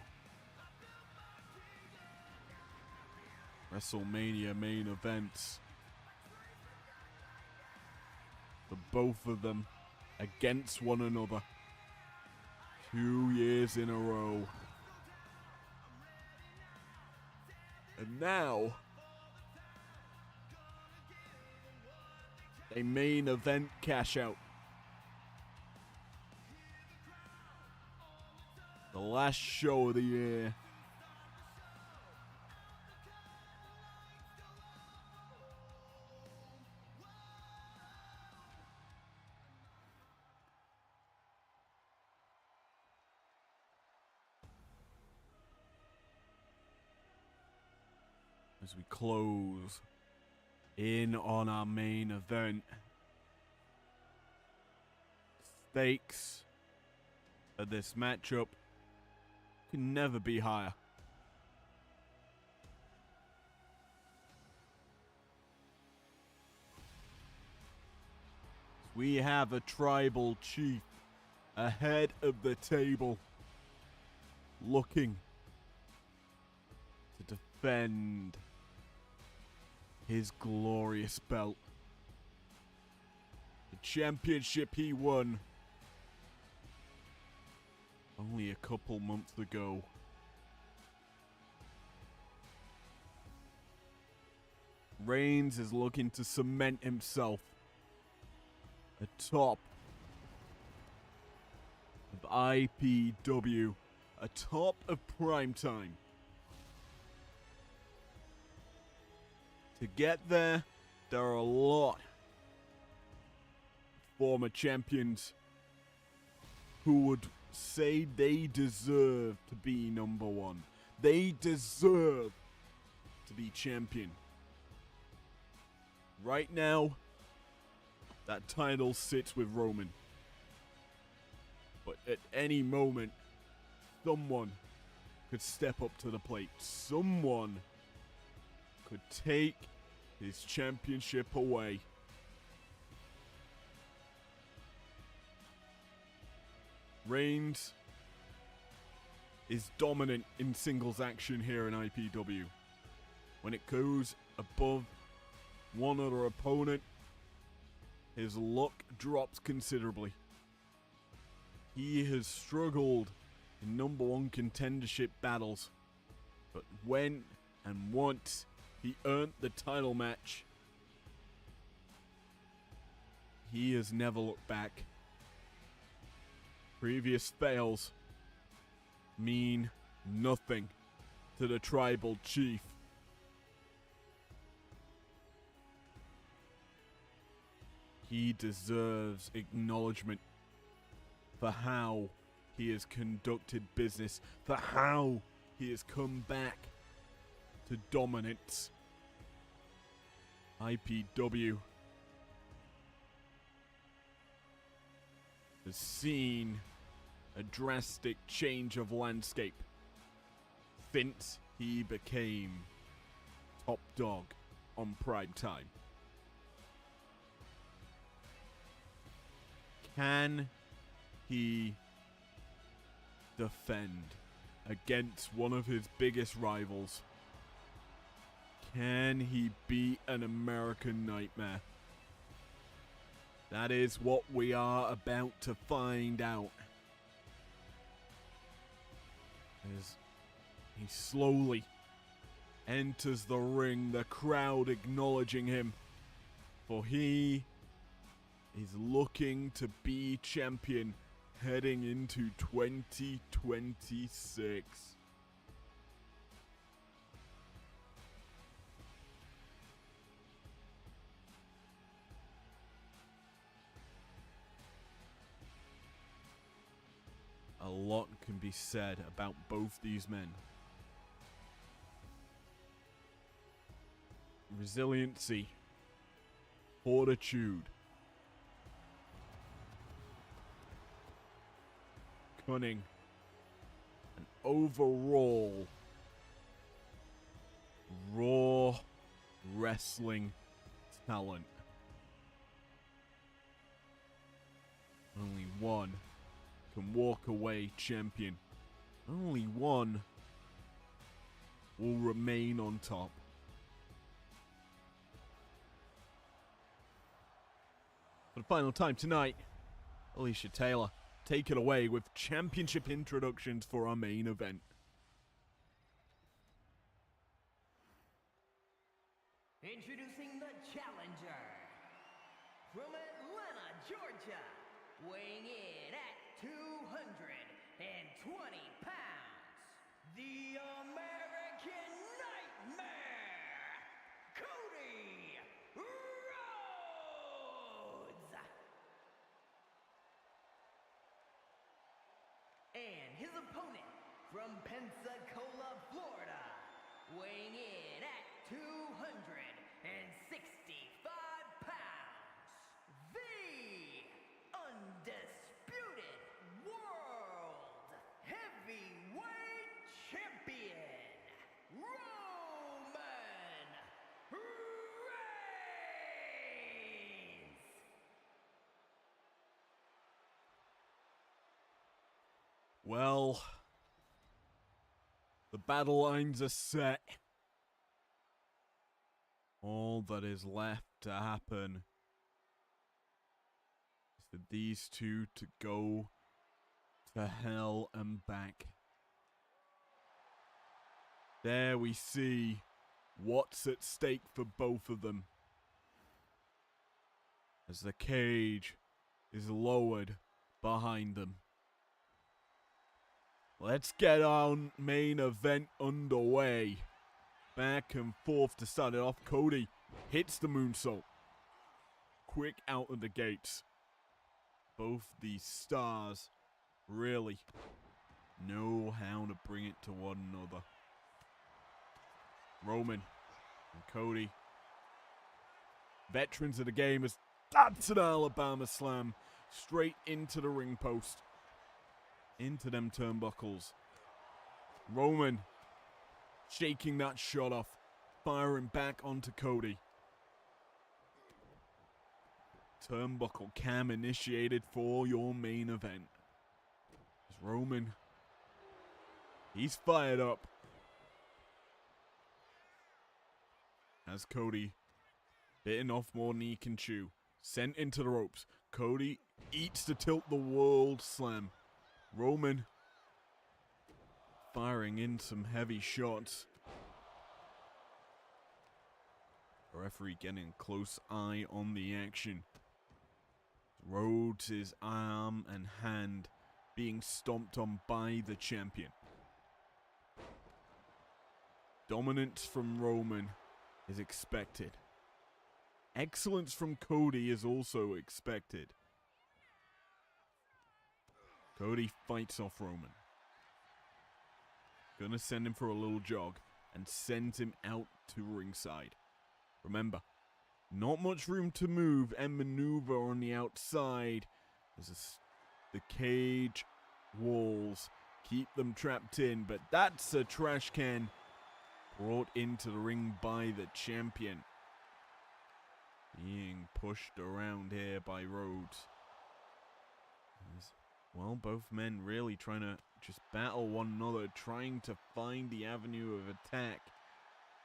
WrestleMania main events. The both of them against one another. 2 years in a row. And now, a main event cash out. The last show of the year. As we close in on our main event, stakes of this matchup can never be higher. We have a tribal chief ahead of the table, looking to defend his glorious belt. The championship he won only a couple months ago. Reigns is looking to cement himself atop of IPW, atop of primetime. To get there, there are a lot of former champions who would say they deserve to be number 1. They deserve to be champion. Right now, that title sits with Roman. But at any moment, someone could step up to the plate. Someone could take his championship away. Reigns is dominant in singles action here in IPW. When it goes above one other opponent, his luck drops considerably. He has struggled in number 1 contendership battles, but when and once he earned the title match, he has never looked back. Previous fails mean nothing to the tribal chief. He deserves acknowledgement for how he has conducted business, for how he has come back to dominance. IPW has seen a drastic change of landscape since he became top dog on prime time. Can he defend against one of his biggest rivals? Can he beat an American Nightmare? That is what we are about to find out. As he slowly enters the ring, the crowd acknowledging him, for he is looking to be champion heading into 2026. A lot can be said about both these men. Resiliency, fortitude, cunning, and overall raw wrestling talent. Only one can walk away champion. Only one will remain on top. For the final time tonight, Alicia Taylor, take it away with championship introductions for our main event. Introducing the challenger from Atlanta, Georgia, weighing in at 220 pounds, the American Nightmare, Cody Rhodes. And his opponent from Pensacola, Florida, weighing in at 265 pounds, the undisputed world heavyweight champion, Roman Reigns. Well, the battle lines are set. All that is left to happen is for these two to go to hell and back. There we see what's at stake for both of them, as the cage is lowered behind them. Let's get our main event underway. Back and forth to start it off. Cody hits the moonsault. Quick out of the gates. Both these stars really know how to bring it to one another. Roman and Cody, veterans of the game, as that's an Alabama slam straight into the ring post. Into them turnbuckles. Roman shaking that shot off, firing back onto Cody. Turnbuckle cam initiated for your main event. As Roman, he's fired up. As Cody, bitten off more than he can chew, sent into the ropes. Cody eats to tilt the world slam. Roman firing in some heavy shots. The referee getting a close eye on the action. Rhodes' arm and hand being stomped on by the champion. Dominance from Roman is expected. Excellence from Cody is also expected. Cody fights off Roman. Gonna send him for a little jog and sends him out to ringside. Remember, not much room to move and maneuver on the outside. The cage walls keep them trapped in, but that's a trash can brought into the ring by the champion. Being pushed around here by Rhodes. Well, both men really trying to just battle one another, trying to find the avenue of attack.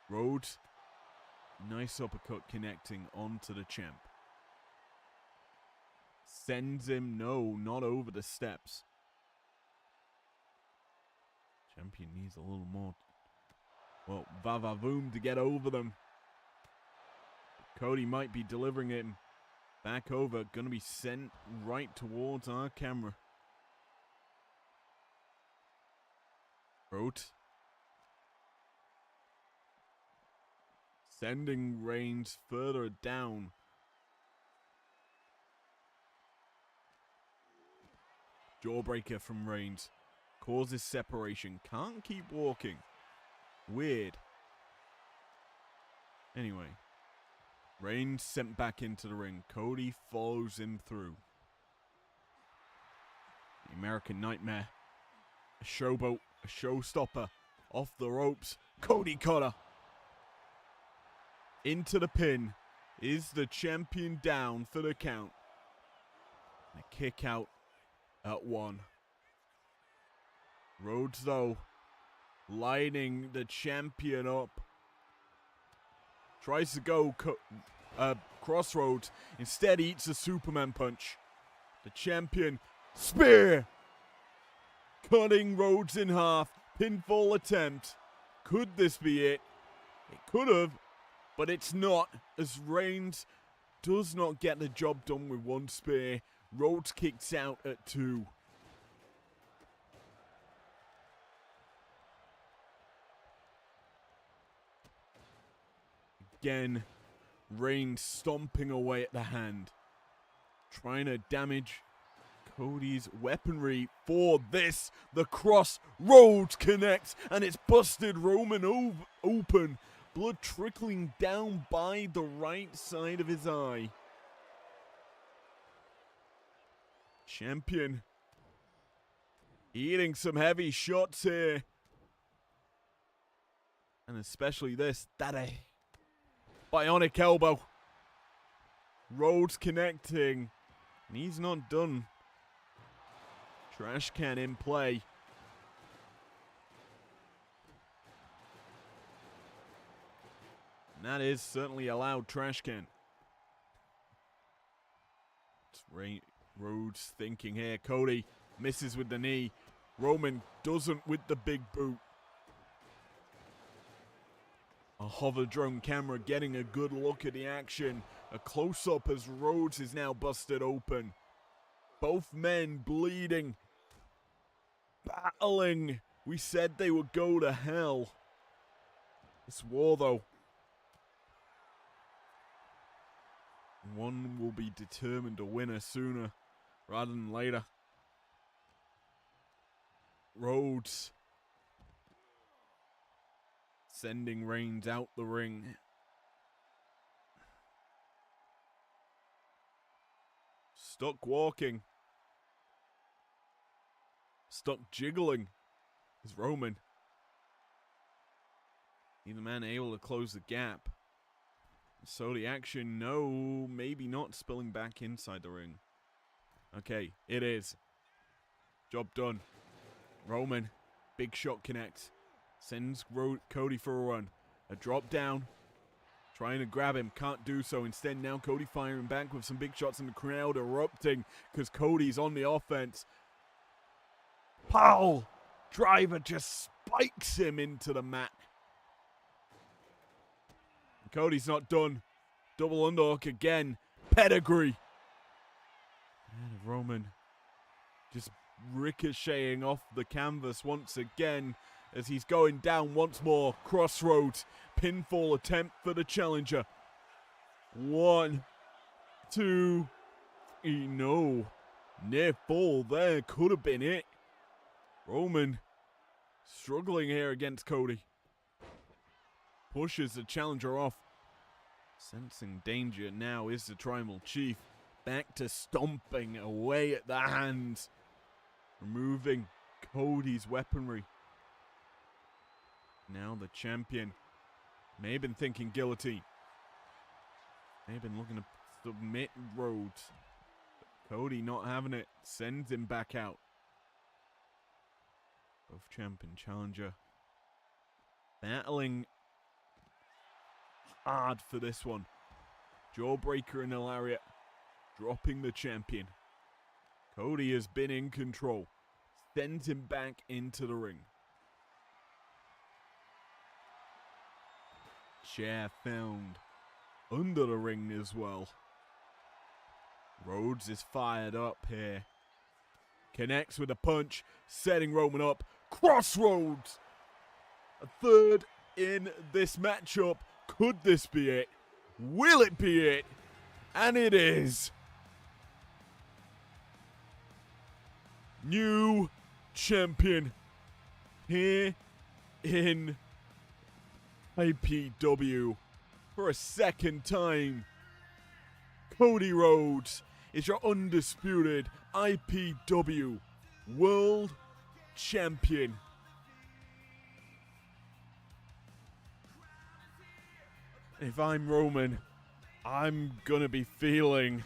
Rhodes, nice uppercut connecting onto the champ. Sends him, no, not over the steps. Champion needs a little more, well, va-va-voom to get over them. Cody might be delivering him back over, gonna be sent right towards our camera. Rhodes sending Reigns further down. Jawbreaker from Reigns causes separation. Can't keep walking. Weird. Anyway, Reigns sent back into the ring. Cody follows him through. The American Nightmare. A showboat. A showstopper. Off the ropes. Cody Cutter. Into the pin. Is the champion down for the count? And a kick out at 1. Rhodes, though, lining the champion up. Tries to go crossroads. Instead, eats a Superman punch. The champion, spear! Cutting Rhodes in half. Pinfall attempt. Could this be it? It could have, but it's not, as Reigns does not get the job done with 1 spear. Rhodes kicks out at 2. Again, Reigns stomping away at the hand. Trying to damage Cody's weaponry for this. The cross, Rhodes connects, and it's busted Roman open. Blood trickling down by the right side of his eye. Champion eating some heavy shots here. And especially this, that a bionic elbow. Rhodes connecting. And he's not done. Trash can in play. And that is certainly a loud trash can. It's Rhodes thinking here. Cody misses with the knee. Roman doesn't with the big boot. A hover drone camera getting a good look at the action. A close-up as Rhodes is now busted open. Both men bleeding. Battling. We said they would go to hell. It's war, though. One will be determined to win sooner rather than later. Rhodes sending Reigns out the ring. Stuck walking. Stuck jiggling is Roman. Neither man able to close the gap. So the action, no, maybe not spilling back inside the ring. Okay, it is. Job done. Roman, big shot connects. Sends Cody for a run. A drop down. Trying to grab him, can't do so. Instead, now Cody firing back with some big shots and the crowd erupting because Cody's on the offense. Powell, driver just spikes him into the mat. Cody's not done. Double underhook again. Pedigree. And Roman just ricocheting off the canvas once again as he's going down once more. Crossroads pinfall attempt for the challenger. 1, 2, 3, no. Near fall there, could have been it. Roman struggling here against Cody. Pushes the challenger off. Sensing danger now is the Tribal Chief. Back to stomping away at the hands. Removing Cody's weaponry. Now the champion may have been thinking guillotine. May have been looking to submit Rhodes. But Cody not having it. Sends him back out. Both champ and challenger battling hard for this one. Jawbreaker in the lariat. Dropping the champion. Cody has been in control. Sends him back into the ring. Chair found under the ring as well. Rhodes is fired up here. Connects with a punch, setting Roman up. Crossroads! A third in this matchup. Could this be it? Will it be it? And it is. New champion here in IPW for a second time. Cody Rhodes is your undisputed IPW World Champion. If I'm Roman, I'm gonna be feeling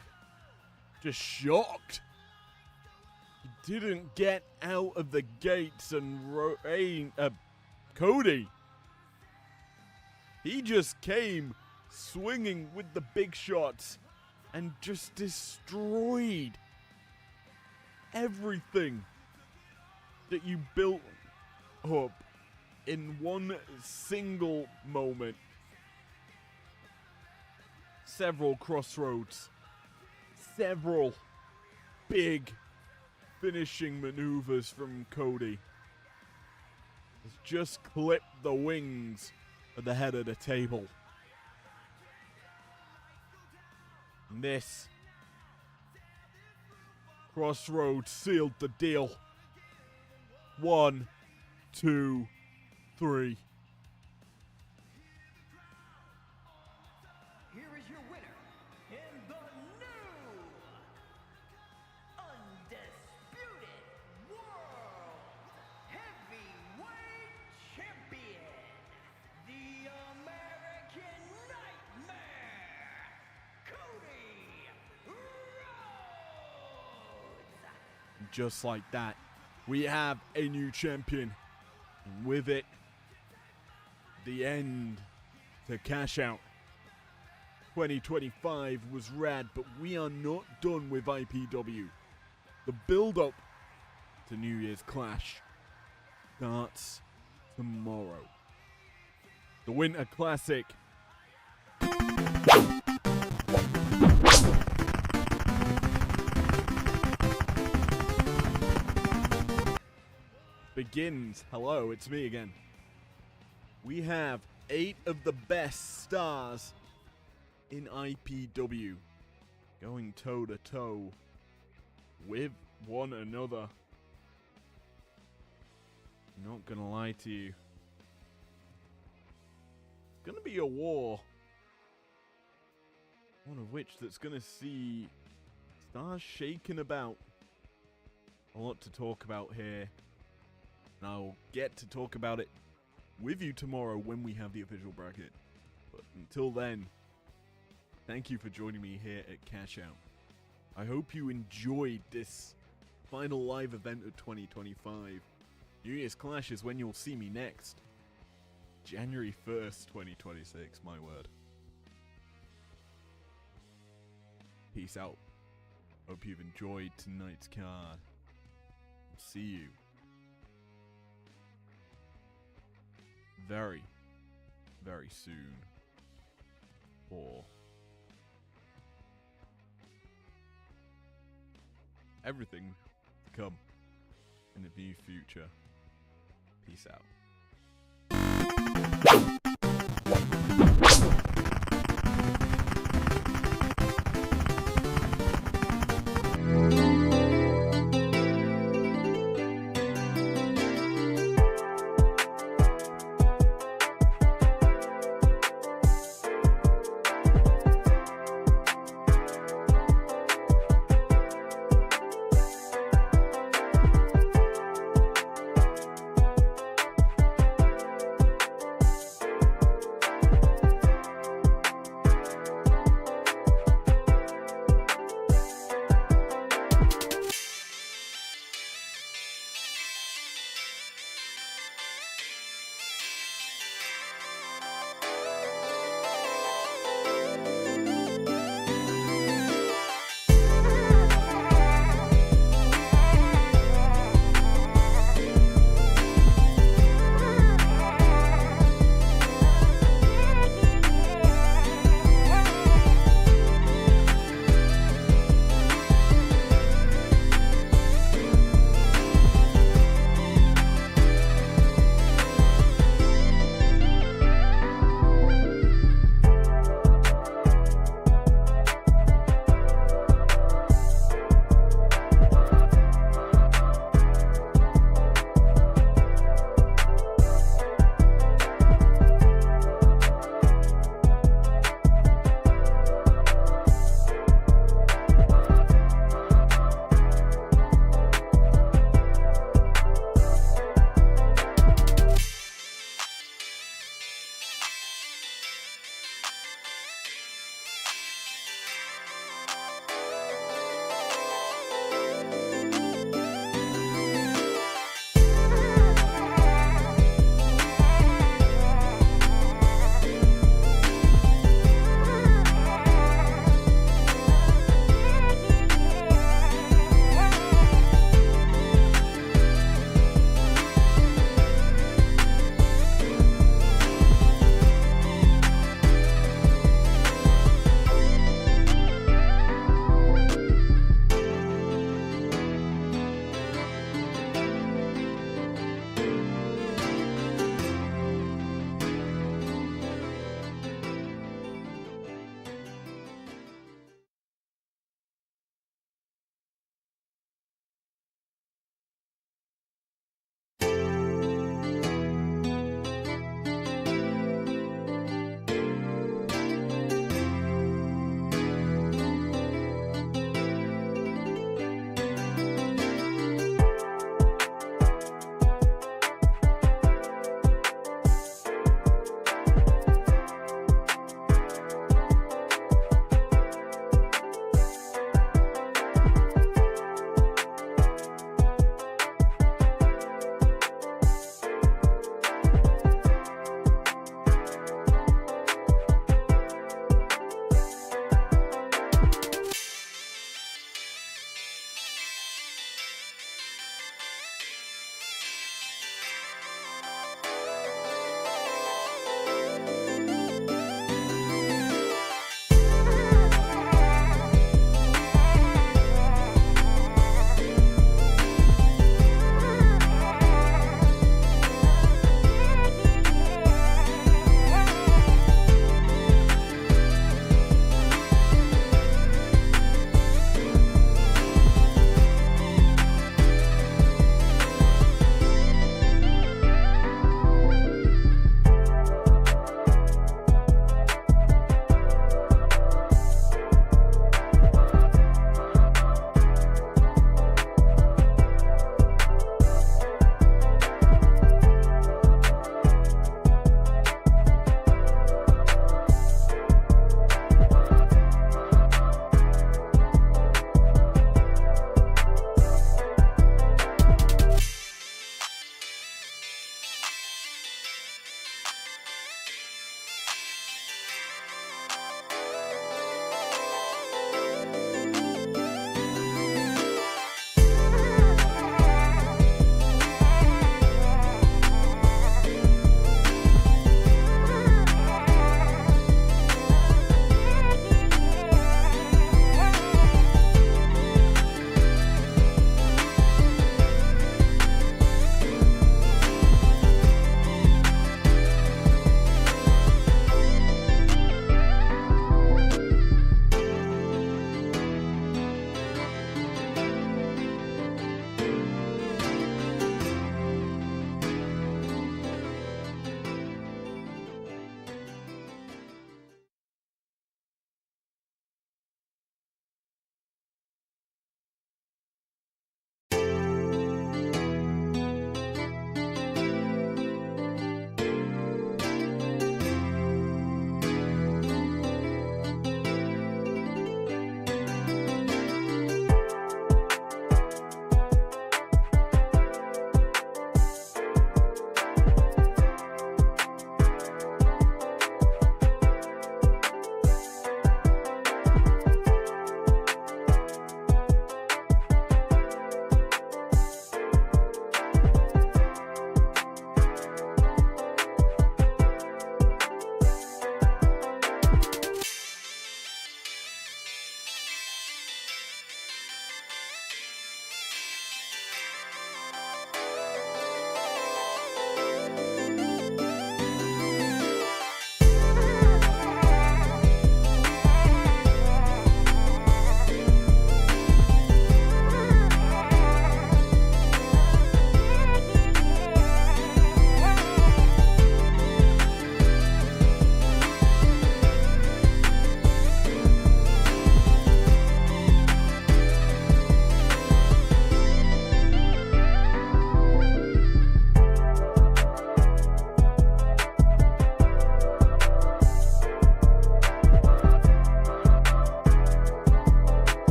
just shocked. He didn't get out of the gates and Cody. He just came swinging with the big shots and just destroyed everything that you built up in one single moment. Several crossroads, several big finishing maneuvers from Cody. Has just clipped the wings of the head of the table. And this crossroads sealed the deal. 1, 2, 3. Here is your winner in the new undisputed world heavyweight champion, the American Nightmare, Cody Rhodes. Just like that, we have a new champion. And with it, the end to Cashout. 2025 was rad, but we are not done with IPW. The build-up to New Year's Clash starts tomorrow. The Winter Classic begins. Hello, it's me again. We have 8 of the best stars in IPW going toe to toe with one another. Not gonna lie to you, it's gonna be a war, one of which that's gonna see stars shaking about. A lot to talk about here, and I'll get to talk about it with you tomorrow when we have the official bracket. But until then, thank you for joining me here at Cashout. I hope you enjoyed this final live event of 2025. New Year's Clash is when you'll see me next. January 1st, 2026, my word. Peace out. Hope you've enjoyed tonight's card. See you very, very soon for everything to come in the near future. Peace out.